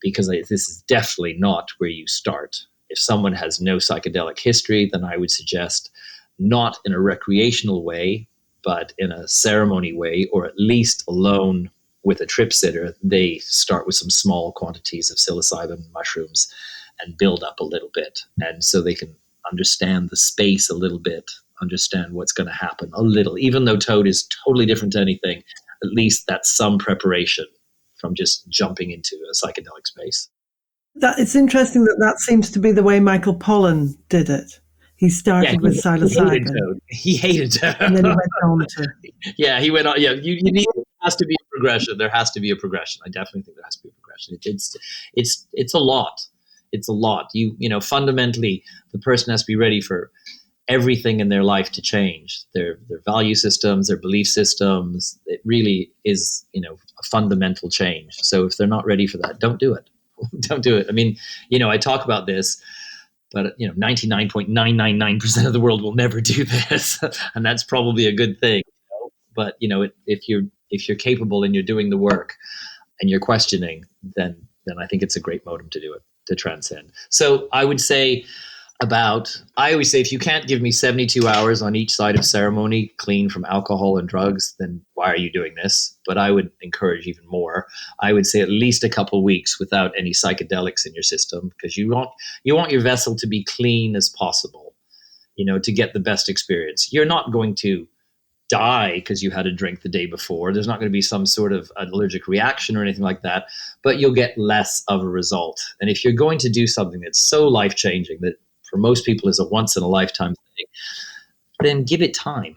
because this is definitely not where you start. If someone has no psychedelic history, then I would suggest, not in a recreational way, but in a ceremony way, or at least alone with a trip sitter, they start with some small quantities of psilocybin mushrooms and build up a little bit. And so they can understand the space a little bit, understand what's going to happen a little. Even though toad is totally different to anything, at least that's some preparation from just jumping into a psychedelic space. It's interesting that seems to be the way Michael Pollan did it. He started with psilocybin. He hated toad. And then he went on to... Yeah, he went on. Yeah, you need, there has to be a progression. There has to be a progression. I definitely think there has to be a progression. It's a lot. It's a lot. Fundamentally, the person has to be ready for everything in their life to change. Their value systems, their belief systems. It really is, a fundamental change. So if they're not ready for that, don't do it. Don't do it. I mean, I talk about this, but 99.999% of the world will never do this, and that's probably a good thing. But if you're capable and you're doing the work and you're questioning, then I think it's a great modem to do it, to transcend. So I always say, if you can't give me 72 hours on each side of ceremony clean from alcohol and drugs, then why are you doing this? But I would encourage even more. I would say at least a couple of weeks without any psychedelics in your system, because you want your vessel to be clean as possible, to get the best experience. You're not going to die because you had a drink the day before. There's not going to be some sort of allergic reaction or anything like that, but you'll get less of a result. And if you're going to do something that's so life-changing that for most people is a once in a lifetime thing, then give it time.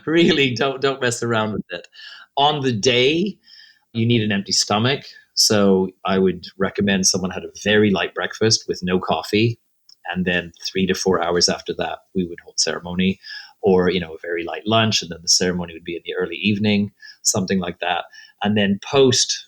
Really don't mess around with it. On the day, you need an empty stomach. So I would recommend someone had a very light breakfast with no coffee. And then 3 to 4 hours after that, we would hold ceremony, or, a very light lunch. And then the ceremony would be in the early evening, something like that. And then post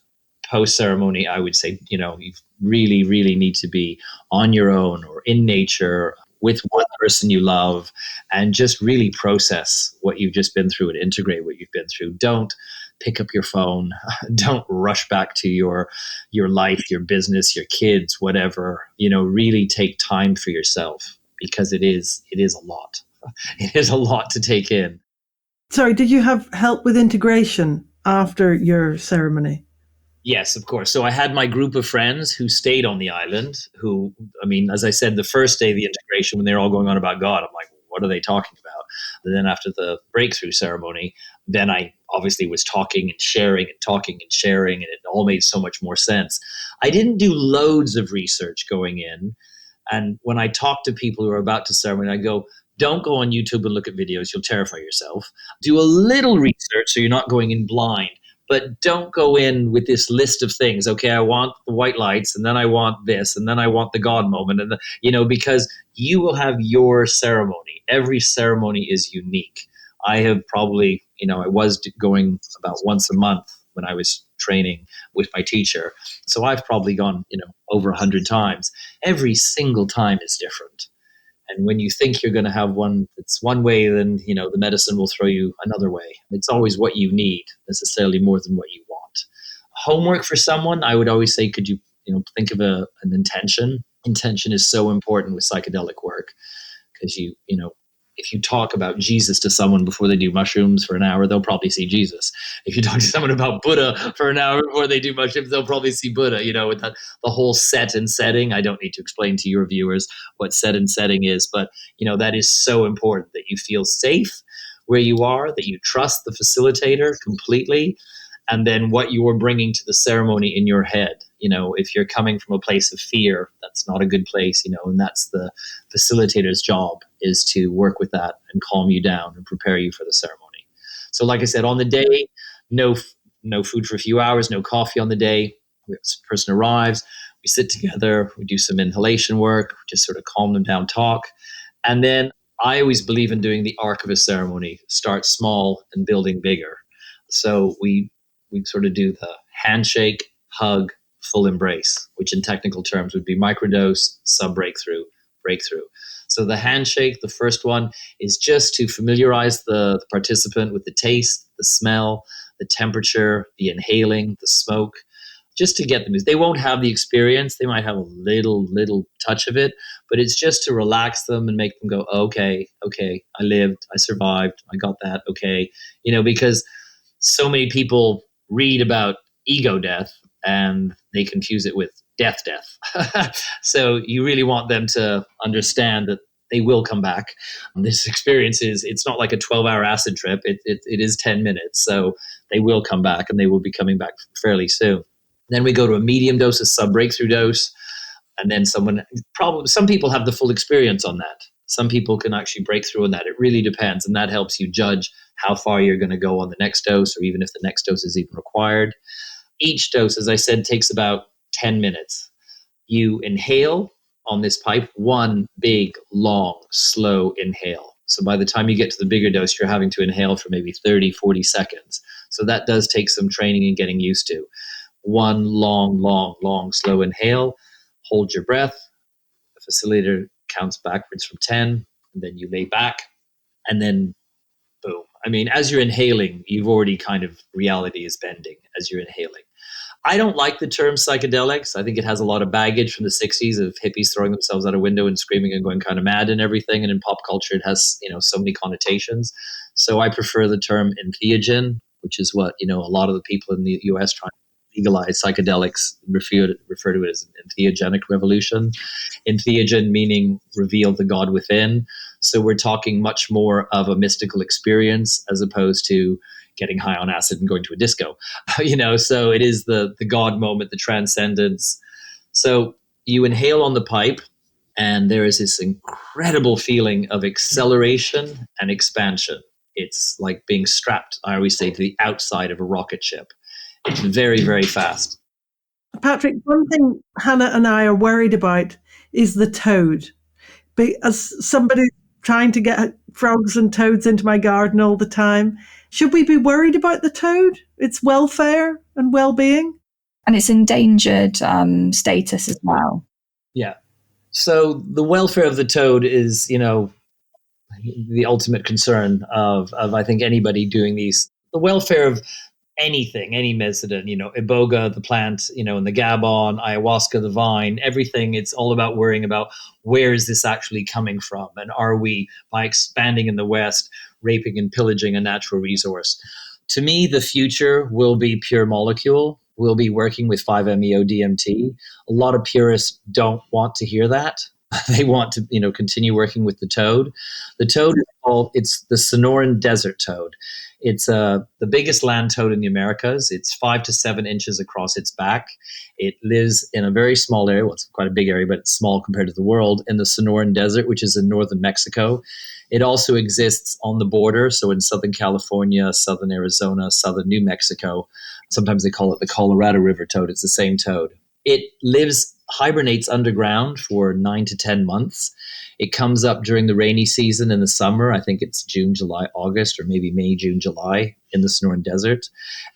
ceremony, I would say, you really, really need to be on your own or in nature with one person you love, and just really process what you've just been through and integrate what you've been through. Don't pick up your phone. Don't rush back to your life, your business, your kids, whatever. Really take time for yourself, because it is a lot. It is a lot to take in. Sorry, did you have help with integration after your ceremony? Yes, of course. So I had my group of friends who stayed on the island, who, as I said, the first day of the integration, when they're all going on about God, I'm like, what are they talking about? And then after the breakthrough ceremony, then I obviously was talking and sharing and talking and sharing, and it all made so much more sense. I didn't do loads of research going in. And when I talk to people who are about to ceremony, I go, don't go on YouTube and look at videos. You'll terrify yourself. Do a little research so you're not going in blind. But don't go in with this list of things. Okay, I want the white lights, and then I want this, and then I want the God moment, and because you will have your ceremony. Every ceremony is unique. I have probably, I was going about once a month when I was training with my teacher. So I've probably gone, over 100 times. Every single time is different. And when you think you're going to have one that's one way, then, the medicine will throw you another way. It's always what you need, necessarily more than what you want. Homework for someone, I would always say, could you, think of an intention? Intention is so important with psychedelic work, because if you talk about Jesus to someone before they do mushrooms for an hour, they'll probably see Jesus. If you talk to someone about Buddha for an hour before they do mushrooms, they'll probably see Buddha, with the whole set and setting. I don't need to explain to your viewers what set and setting is, but, that is so important, that you feel safe where you are, that you trust the facilitator completely, and then what you are bringing to the ceremony in your head. If you're coming from a place of fear, that's not a good place, and that's the facilitator's job, is to work with that and calm you down and prepare you for the ceremony. So like I said, on the day, no food for a few hours, no coffee on the day. The person arrives, we sit together, we do some inhalation work, just sort of calm them down, talk. And then I always believe in doing the arc of a ceremony, start small and building bigger. So we sort of do the handshake, hug, full embrace, which in technical terms would be microdose, sub-breakthrough, breakthrough. So the handshake, the first one, is just to familiarize the participant with the taste, the smell, the temperature, the inhaling, the smoke, just to get them. They won't have the experience. They might have a little touch of it, but it's just to relax them and make them go, okay, I lived, I survived, I got that, okay. Because so many people read about ego death and they confuse it with death. So you really want them to understand that they will come back. This experience it's not like a 12-hour acid trip. It is 10 minutes. So they will come back, and they will be coming back fairly soon. Then we go to a medium dose, a sub-breakthrough dose. And then some people have the full experience on that. Some people can actually break through on that. It really depends. And that helps you judge how far you're going to go on the next dose, or even if the next dose is even required. Each dose, as I said, takes about 10 minutes. You inhale on this pipe, one big, long, slow inhale. So by the time you get to the bigger dose, you're having to inhale for maybe 30, 40 seconds. So that does take some training and getting used to. One long, slow inhale. Hold your breath. The facilitator counts backwards from 10, and then you lay back, and then boom. As you're inhaling, you've already reality is bending as you're inhaling. I don't like the term psychedelics. I think it has a lot of baggage from the 60s of hippies throwing themselves out a window and screaming and going kind of mad and everything. And in pop culture, it has, so many connotations. So I prefer the term entheogen, which is what, a lot of the people in the US trying to legalize psychedelics refer to it as an entheogenic revolution. Entheogen meaning reveal the God within. So we're talking much more of a mystical experience as opposed to getting high on acid and going to a disco, so it is the God moment, the transcendence. So you inhale on the pipe, and there is this incredible feeling of acceleration and expansion. It's like being strapped, I always say, to the outside of a rocket ship. It's very, very fast. Patrick, one thing Hannah and I are worried about is the toad. As somebody trying to get frogs and toads into my garden all the time, should we be worried about the toad, its welfare and well-being? And its endangered status as well. Yeah. So the welfare of the toad is, the ultimate concern of I think anybody doing these. The welfare of anything, any medicine, Iboga, the plant, and the Gabon, ayahuasca, the vine, everything. It's all about worrying about where is this actually coming from? And are we, by expanding in the West, raping and pillaging a natural resource? To me, the future will be pure molecule. We'll be working with 5-MeO DMT. A lot of purists don't want to hear that. They want to, continue working with the toad. The toad it's the Sonoran desert toad. It's the biggest land toad in the Americas. It's 5 to 7 inches across its back. It lives in a very small area. Well, it's quite a big area, but it's small compared to the world, in the Sonoran Desert, which is in northern Mexico. It also exists on the border, so in Southern California, Southern Arizona, Southern New Mexico. Sometimes they call it the Colorado River toad. It's the same toad. It hibernates underground for 9 to 10 months. It comes up during the rainy season in the summer. I think it's June, July, August, or maybe May, June, July in the Sonoran Desert.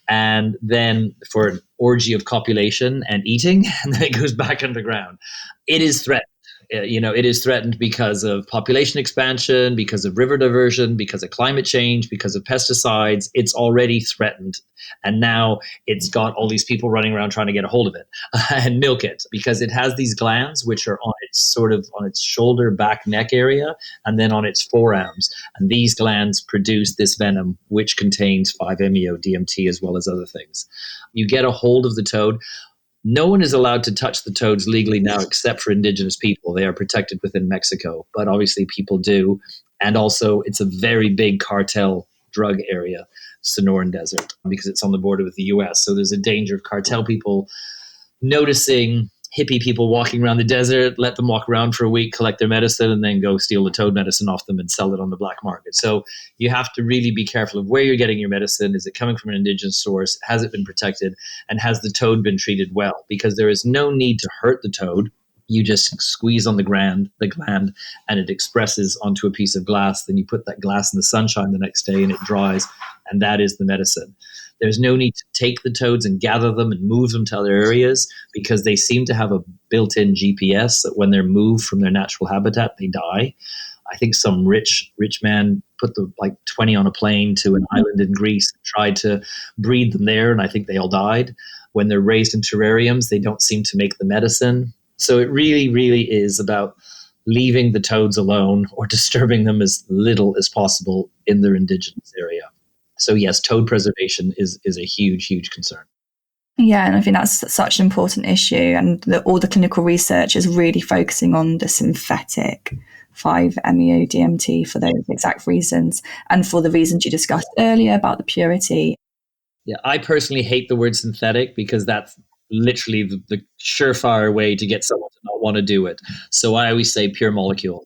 And then for an orgy of copulation and eating, and then it goes back underground. It is threatened. It is threatened because of population expansion, because of river diversion, because of climate change, because of pesticides. It's already threatened. And now it's got all these people running around trying to get a hold of it and milk it, because it has these glands which are on its shoulder, back, neck area, and then on its forearms. And these glands produce this venom, which contains 5-MeO DMT as well as other things. You get a hold of the toad. No one is allowed to touch the toads legally now except for indigenous people. They are protected within Mexico, but obviously people do. And also, it's a very big cartel drug area, Sonoran Desert, because it's on the border with the US. So there's a danger of cartel people noticing hippie people walking around the desert, let them walk around for a week, collect their medicine, and then go steal the toad medicine off them and sell it on the black market. So you have to really be careful of where you're getting your medicine. Is it coming from an indigenous source? Has it been protected? And has the toad been treated well? Because there is no need to hurt the toad. You just squeeze on the gland, and it expresses onto a piece of glass. Then you put that glass in the sunshine the next day and it dries, and that is the medicine. There's no need to take the toads and gather them and move them to other areas, because they seem to have a built-in GPS that when they're moved from their natural habitat, they die. I think some rich man put 20 on a plane to an island in Greece and tried to breed them there, and I think they all died. When they're raised in terrariums, they don't seem to make the medicine. So it really, really is about leaving the toads alone or disturbing them as little as possible in their indigenous area. So yes, toad preservation is a huge, huge concern. Yeah, and I think that's such an important issue. And all the clinical research is really focusing on the synthetic 5-MeO DMT for those exact reasons, and for the reasons you discussed earlier about the purity. Yeah, I personally hate the word synthetic, because that's literally the surefire way to get someone to not want to do it. So I always say pure molecule.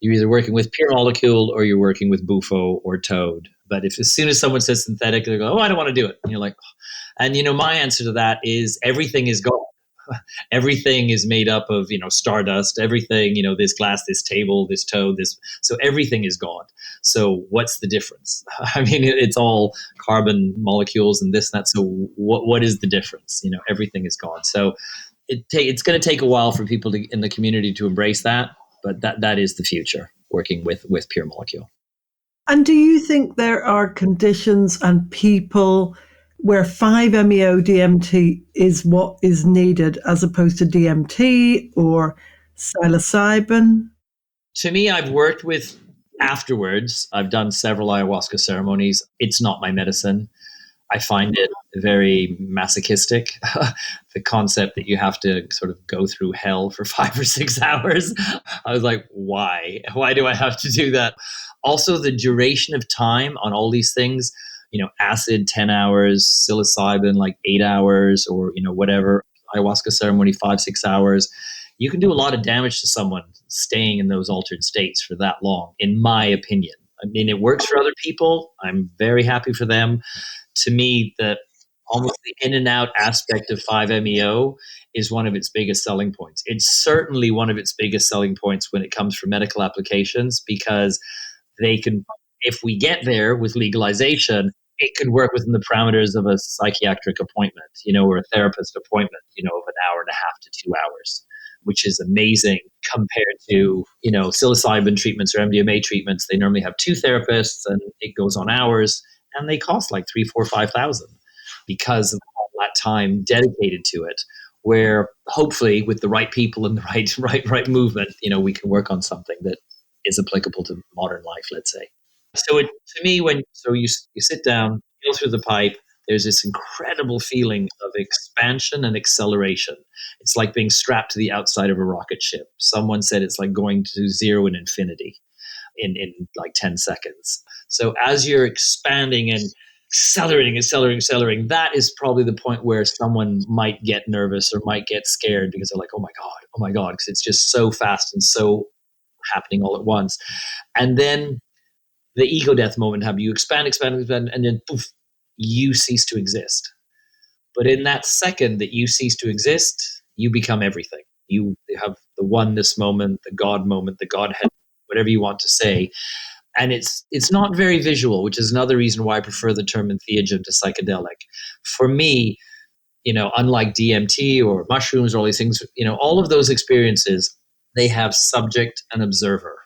You're either working with pure molecule or you're working with bufo or toad. But if as soon as someone says synthetic, they go, "Oh, I don't want to do it." And you're like, oh. And my answer to that is everything is gone. Everything is made up of, stardust, everything, this glass, this table, this toad, so everything is gone. So what's the difference? I mean, it's all carbon molecules and this and that. So what is the difference? Everything is gone. So it's going to take a while for people in the community to embrace that, but that is the future, working with pure molecule. And do you think there are conditions and people where 5-MeO DMT is what is needed as opposed to DMT or psilocybin? To me, I've worked with afterwards. I've done several ayahuasca ceremonies. It's not my medicine. I find it very masochistic. The concept that you have to sort of go through hell for 5 or 6 hours. I was like, why? Why do I have to do that? Also, the duration of time on all these things, acid 10 hours, psilocybin like 8 hours, or, whatever, ayahuasca ceremony 5-6 hours. You can do a lot of damage to someone staying in those altered states for that long, in my opinion. I mean, it works for other people. I'm very happy for them. To me, almost the in and out aspect of 5-MeO is one of its biggest selling points. It's certainly one of its biggest selling points when it comes for medical applications, because they can, if we get there with legalization, it could work within the parameters of a psychiatric appointment, or a therapist appointment, of an hour and a half to 2 hours, which is amazing compared to, psilocybin treatments or MDMA treatments. They normally have 2 therapists and it goes on hours, and they cost like 3, 4, 5,000. because of all that time dedicated to it, where hopefully with the right people and the right movement, we can work on something that is applicable to modern life, let's say. So to me, you sit down, go through the pipe, there's this incredible feeling of expansion and acceleration. It's like being strapped to the outside of a rocket ship. Someone said it's like going to zero and infinity in like 10 seconds. So as you're expanding and accelerating, that is probably the point where someone might get nervous or might get scared because they're like, oh my God, because it's just so fast and so happening all at once. And then the ego death moment happens. You expand, and then poof, you cease to exist. But in that second that you cease to exist, you become everything. You have the oneness moment, the God moment, the Godhead, whatever you want to say. And it's not very visual, which is another reason why I prefer the term entheogen to psychedelic. For me, unlike DMT or mushrooms or all these things, all of those experiences, they have subject and observer.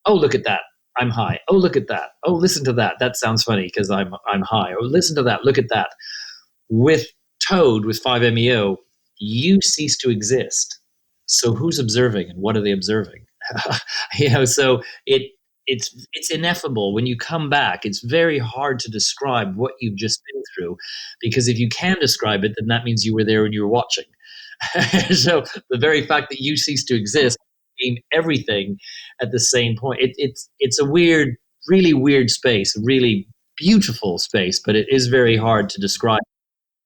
Oh, look at that. I'm high. Oh, look at that. Oh, listen to that. That sounds funny because I'm high. Oh, listen to that. Look at that. With Toad, with 5-MeO, you cease to exist. So who's observing and what are they observing? So it's ineffable. When you come back, it's very hard to describe what you've just been through, because if you can describe it, then that means you were there and you were watching. So the very fact that you cease to exist became everything at the same point. It's a weird, really weird space, a really beautiful space, but it is very hard to describe.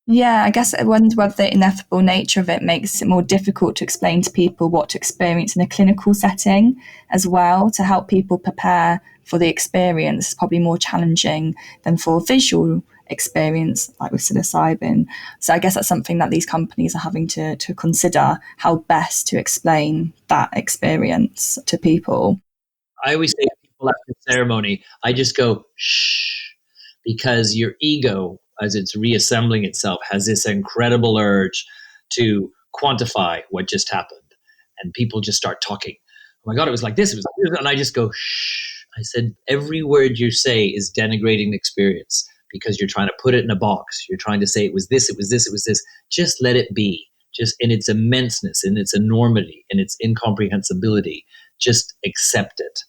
Yeah, I guess I wonder whether the ineffable nature of it makes it more difficult to explain to people what to experience in a clinical setting as well, to help people prepare for the experience. It's probably more challenging than for visual experience, like with psilocybin. So I guess that's something that these companies are having to consider, how best to explain that experience to people. I always say to people after the ceremony, I just go, shh, because your ego, as it's reassembling itself, has this incredible urge to quantify what just happened. And people just start talking. Oh my God, it was like this. It was like this. And I just go, shh. I said, every word you say is denigrating the experience because you're trying to put it in a box. You're trying to say it was this, it was this, it was this. Just let it be. Just in its immenseness, in its enormity, in its incomprehensibility. Just accept it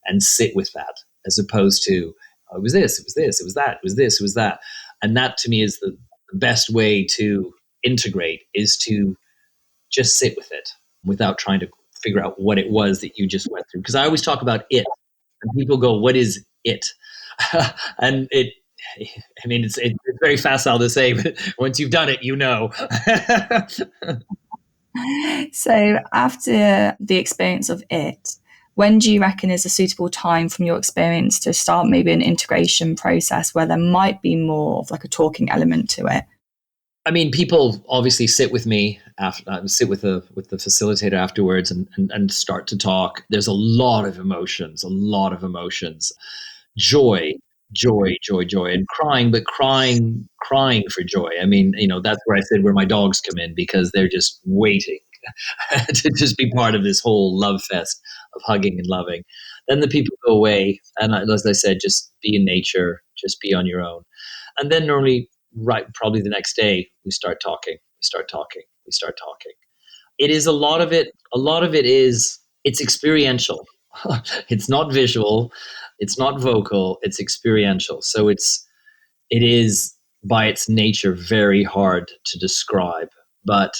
and sit with that, as opposed to, oh, it was this, it was this, it was that, it was this, it was that. And that to me is the best way to integrate, is to just sit with it without trying to figure out what it was that you just went through. Because I always talk about it, and people go, what is it? And it's very facile to say, but once you've done it, you know. So after the experience of it, when do you reckon is a suitable time from your experience to start maybe an integration process where there might be more of like a talking element to it? I mean, people obviously sit with me, sit with the facilitator afterwards and start to talk. There's a lot of emotions, joy, and crying, but crying for joy. I mean, that's where I said where my dogs come in, because they're just waiting to just be part of this whole love fest of hugging and loving. Then the people go away, and as I said, just be in nature, just be on your own. And then normally, probably the next day, we start talking. It is a lot of it it's experiential. It's not visual, it's not vocal, it's experiential. So it is by its nature very hard to describe. But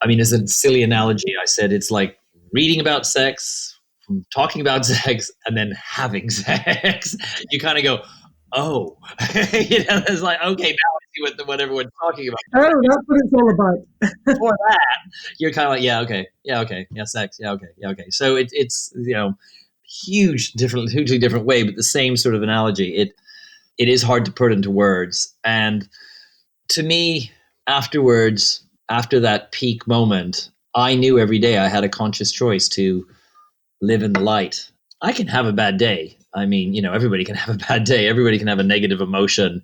I mean, as a silly analogy, I said it's like reading about sex, talking about sex, and then having sex. You kind of go, oh, it's like, okay, now I see what everyone's talking about. Oh, that's what it's all about. Before that, you're kind of like, yeah, sex, yeah, okay. So it's hugely different way, but the same sort of analogy. It is hard to put into words, and to me, afterwards, after that peak moment, I knew every day I had a conscious choice to live in the light. I can have a bad day. I mean, everybody can have a bad day. Everybody can have a negative emotion.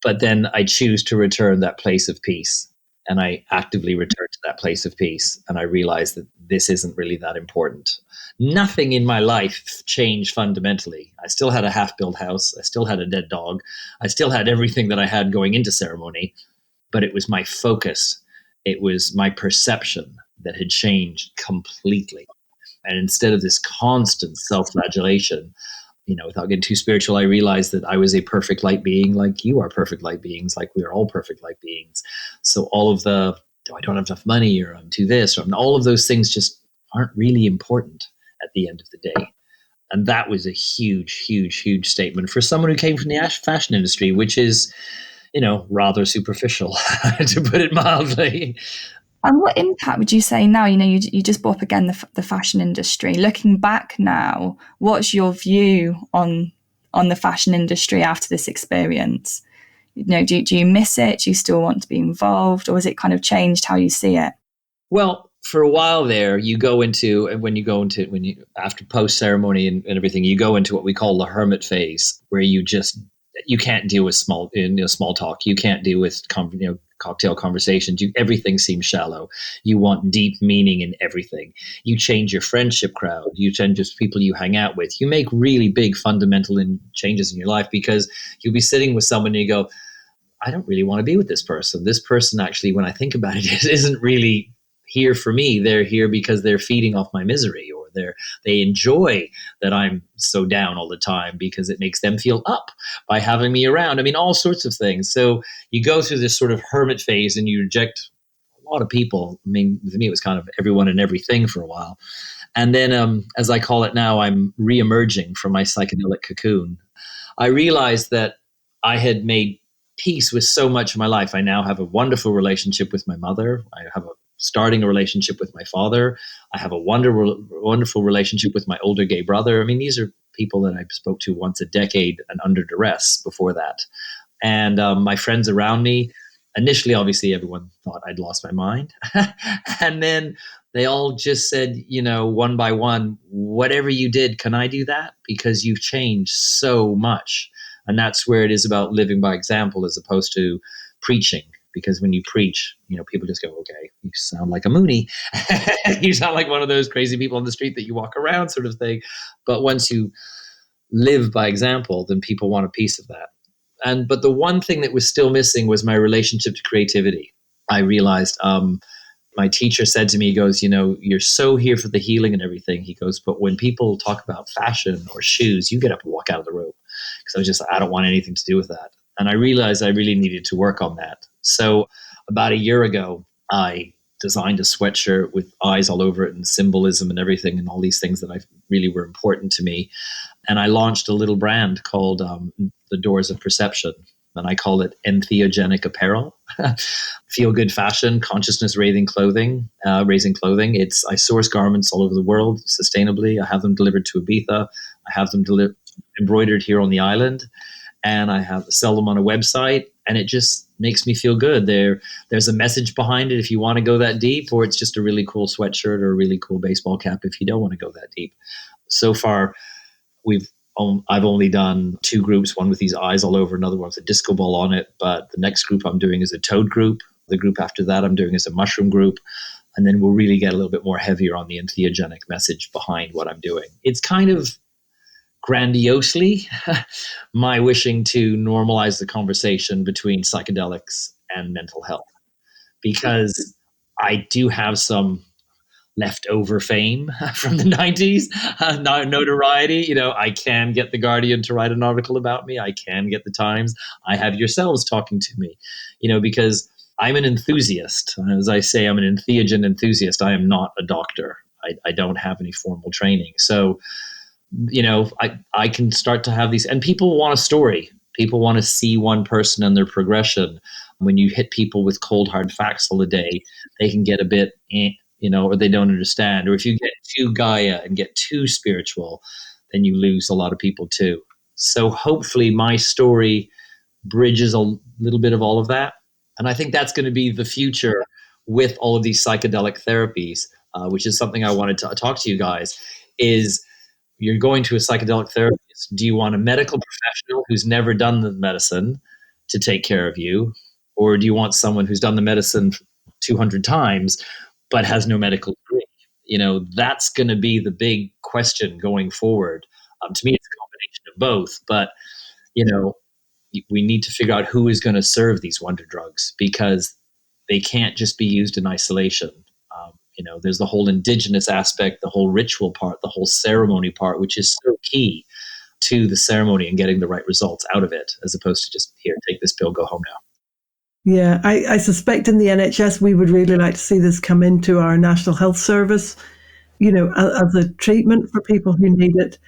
But then I choose to return that place of peace. And I actively returned to that place of peace. And I realized that this isn't really that important. Nothing in my life changed fundamentally. I still had a half-built house. I still had a dead dog. I still had everything that I had going into ceremony, but it was my focus. It was my perception that had changed completely. And instead of this constant self-flagellation, without getting too spiritual, I realized that I was a perfect light being, like you are perfect light beings, like we are all perfect light beings. So all of the, I don't have enough money, or I'm too this, or all of those things just aren't really important at the end of the day. And that was a huge, huge, huge statement for someone who came from the fashion industry, which is, rather superficial, to put it mildly. And what impact would you say now? You just brought up again the fashion industry. Looking back now, what's your view on the fashion industry after this experience? Do you miss it? Do you still want to be involved, or has it kind of changed how you see it? Well, for a while there, after post ceremony and everything, you go into what we call the hermit phase, where you can't deal with small talk. You can't deal with cocktail conversations. Everything seems shallow. You want deep meaning in everything. You change your friendship crowd. You change just people you hang out with. You make really big fundamental changes in your life, because you'll be sitting with someone and you go, I don't really want to be with this person. This person actually, when I think about it, isn't really here for me. They're here because they're feeding off my misery, or they enjoy that I'm so down all the time because it makes them feel up by having me around. I mean, all sorts of things. So you go through this sort of hermit phase and you reject a lot of people. I mean, for me, it was kind of everyone and everything for a while. And then, as I call it now, I'm re-emerging from my psychedelic cocoon. I realized that I had made peace with so much of my life. I now have a wonderful relationship with my mother. I have starting a relationship with my father. I have a wonderful relationship with my older gay brother. I mean, these are people that I spoke to once a decade and under duress before that. And my friends around me, initially, obviously, everyone thought I'd lost my mind. And then they all just said, one by one, whatever you did, can I do that? Because you've changed so much. And that's where it is about living by example as opposed to preaching. Because when you preach, people just go, okay, you sound like a Mooney. You sound like one of those crazy people on the street that you walk around sort of thing. But once you live by example, then people want a piece of that. But the one thing that was still missing was my relationship to creativity. I realized my teacher said to me, he goes, you're so here for the healing and everything. He goes, but when people talk about fashion or shoes, you get up and walk out of the room. Because I was just, I don't want anything to do with that. And I realized I really needed to work on that. So about a year ago, I designed a sweatshirt with eyes all over it and symbolism and everything and all these things that really were important to me. And I launched a little brand called The Doors of Perception. And I call it entheogenic apparel, feel good fashion, consciousness raising clothing. I source garments all over the world sustainably. I have them delivered to Ibiza. I have them embroidered here on the island, and I sell them on a website. And it just makes me feel good. There's a message behind it if you want to go that deep, or it's just a really cool sweatshirt or a really cool baseball cap if you don't want to go that deep. So far, I've only done 2 groups, one with these eyes all over, another one with a disco ball on it. But the next group I'm doing is a toad group. The group after that I'm doing is a mushroom group. And then we'll really get a little bit more heavier on the entheogenic message behind what I'm doing. It's kind of grandiosely my wishing to normalize the conversation between psychedelics and mental health, because I do have some leftover fame from the 90s, notoriety. I can get The Guardian to write an article about me. I can get the Times. I have yourselves talking to me, because I'm an enthusiast. As I say, I'm an entheogen enthusiast. I am not a doctor. I don't have any formal training. So, I can start to have these, and people want a story. People want to see one person and their progression. When you hit people with cold, hard facts all the day, they can get a bit, or they don't understand. Or if you get too Gaia and get too spiritual, then you lose a lot of people too. So hopefully my story bridges a little bit of all of that. And I think that's going to be the future with all of these psychedelic therapies, which is something I wanted to talk to you guys, is you're going to a psychedelic therapist. Do you want a medical professional who's never done the medicine to take care of you? Or do you want someone who's done the medicine 200 times, but has no medical degree. That's going to be the big question going forward. To me, it's a combination of both, but, we need to figure out who is going to serve these wonder drugs, because they can't just be used in isolation. There's the whole indigenous aspect, the whole ritual part, the whole ceremony part, which is so key to the ceremony and getting the right results out of it, as opposed to just, here, take this pill, go home now. Yeah, I suspect in the NHS we would really like to see this come into our National Health Service, as a treatment for people who need it.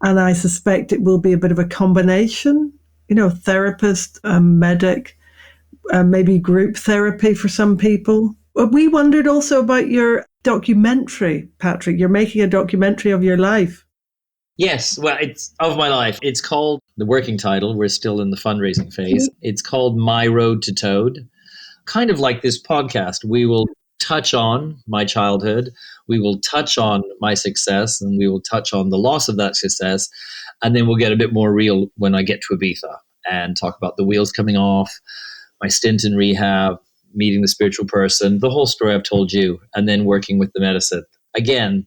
And I suspect it will be a bit of a combination, therapist, medic, maybe group therapy for some people. We wondered also about your documentary, Patrick. You're making a documentary of your life. Yes, well, it's of my life. It's called, the working title, we're still in the fundraising phase. It's called My Road to Toad. Kind of like this podcast, we will touch on my childhood, we will touch on my success, and we will touch on the loss of that success. And then we'll get a bit more real when I get to Ibiza and talk about the wheels coming off, my stint in rehab, meeting the spiritual person, the whole story I've told you, and then working with the medicine. Again,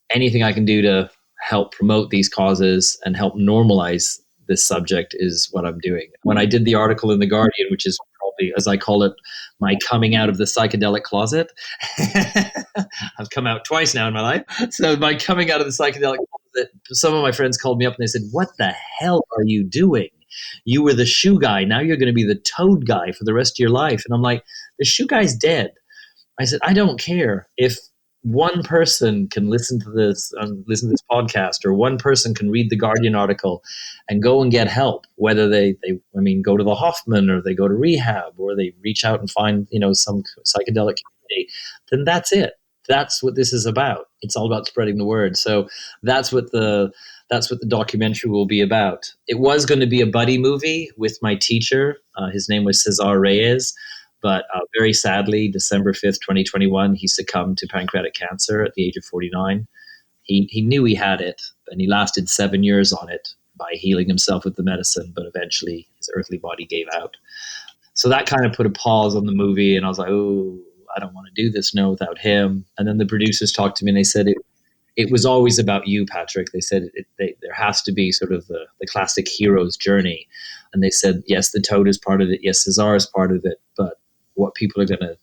anything I can do to help promote these causes and help normalize this subject is what I'm doing. When I did the article in The Guardian, which is probably, as I call it, my coming out of the psychedelic closet. I've come out twice now in my life. So my coming out of the psychedelic closet, some of my friends called me up and they said, "What the hell are you doing? You were the shoe guy. Now you're going to be the toad guy for the rest of your life." And I'm like, the shoe guy's dead. I said, I don't care if one person can listen to this podcast, or one person can read the Guardian article and go and get help, whether they go to the Hoffman, or they go to Rehab, or they reach out and find, some psychedelic community, then that's it. That's what this is about. It's all about spreading the word. So that's what the documentary will be about. It was going to be a buddy movie with my teacher. His name was Cesar Reyes. But very sadly, December 5th, 2021, he succumbed to pancreatic cancer at the age of 49. He knew he had it, and he lasted 7 years on it by healing himself with the medicine, but eventually his earthly body gave out. So that kind of put a pause on the movie, and I was like, oh, I don't want to do this without him. And then the producers talked to me, and they said, it was always about you, Patrick. They said there has to be sort of the classic hero's journey. And they said, yes, the toad is part of it. Yes, Cesar is part of it. But what people are going to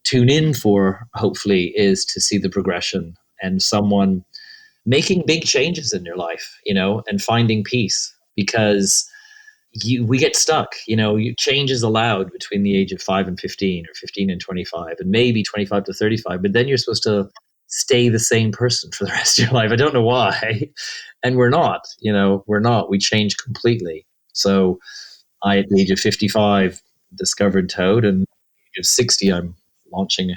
tune in for, hopefully, is to see the progression and someone making big changes in their life, and finding peace, because we get stuck, change is allowed between the age of 5 and 15, or 15 and 25, and maybe 25 to 35, but then you're supposed to stay the same person for the rest of your life. I don't know why. And we're not, we change completely. So I, at the age of 55, discovered Toad, and of 60, I'm launching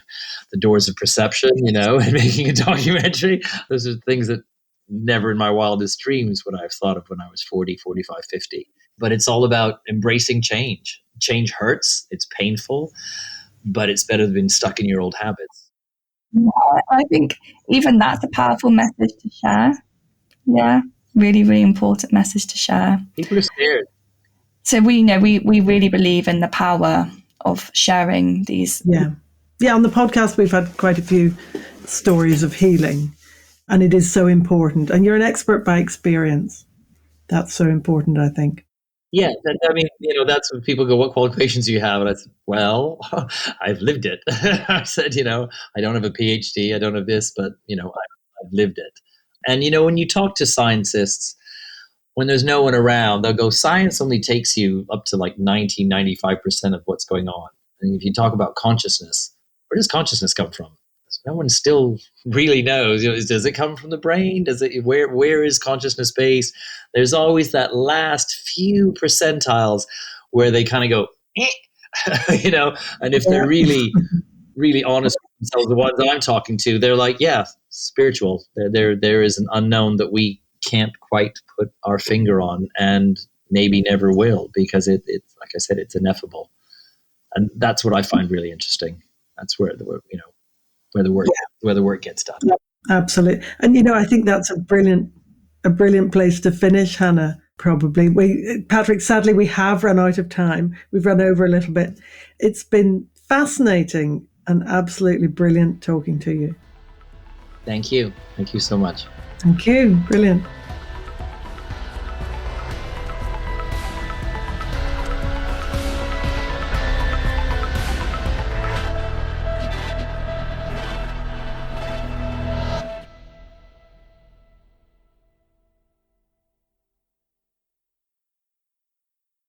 The Doors of Perception, and making a documentary. Those are things that never in my wildest dreams would I have thought of when I was 40, 45, 50. But it's all about embracing change. Change hurts, it's painful, but it's better than being stuck in your old habits. Yeah, I think even that's a powerful message to share. Yeah, really, really important message to share. People are scared. So we really believe in the power of sharing these. Yeah, on the podcast we've had quite a few stories of healing, and it is so important. And you're an expert by experience. That's so important, I think. Yeah, that's when people go, "What qualifications do you have?" And I said, "Well, I've lived it." I said, I don't have a PhD, I don't have this, but I've lived it. And when you talk to scientists, when there's no one around, they'll go, science only takes you up to like 95% of what's going on. And if you talk about consciousness, where does consciousness come from? No one still really knows. Does it come from the brain? Where is consciousness based? There's always that last few percentiles where they kind of go, and if they're really, really honest with themselves, the ones I'm talking to, they're like, yeah, spiritual. There is an unknown that we can't quite put our finger on, and maybe never will, because it's like I said, it's ineffable. And that's what I find really interesting. That's where where the work gets done. Yeah, absolutely. And I think that's a brilliant place to finish, Hannah. Probably. Patrick, sadly we have run out of time. We've run over a little bit. It's been fascinating and absolutely brilliant talking to you. Thank you. Thank you so much. Thank you. Brilliant.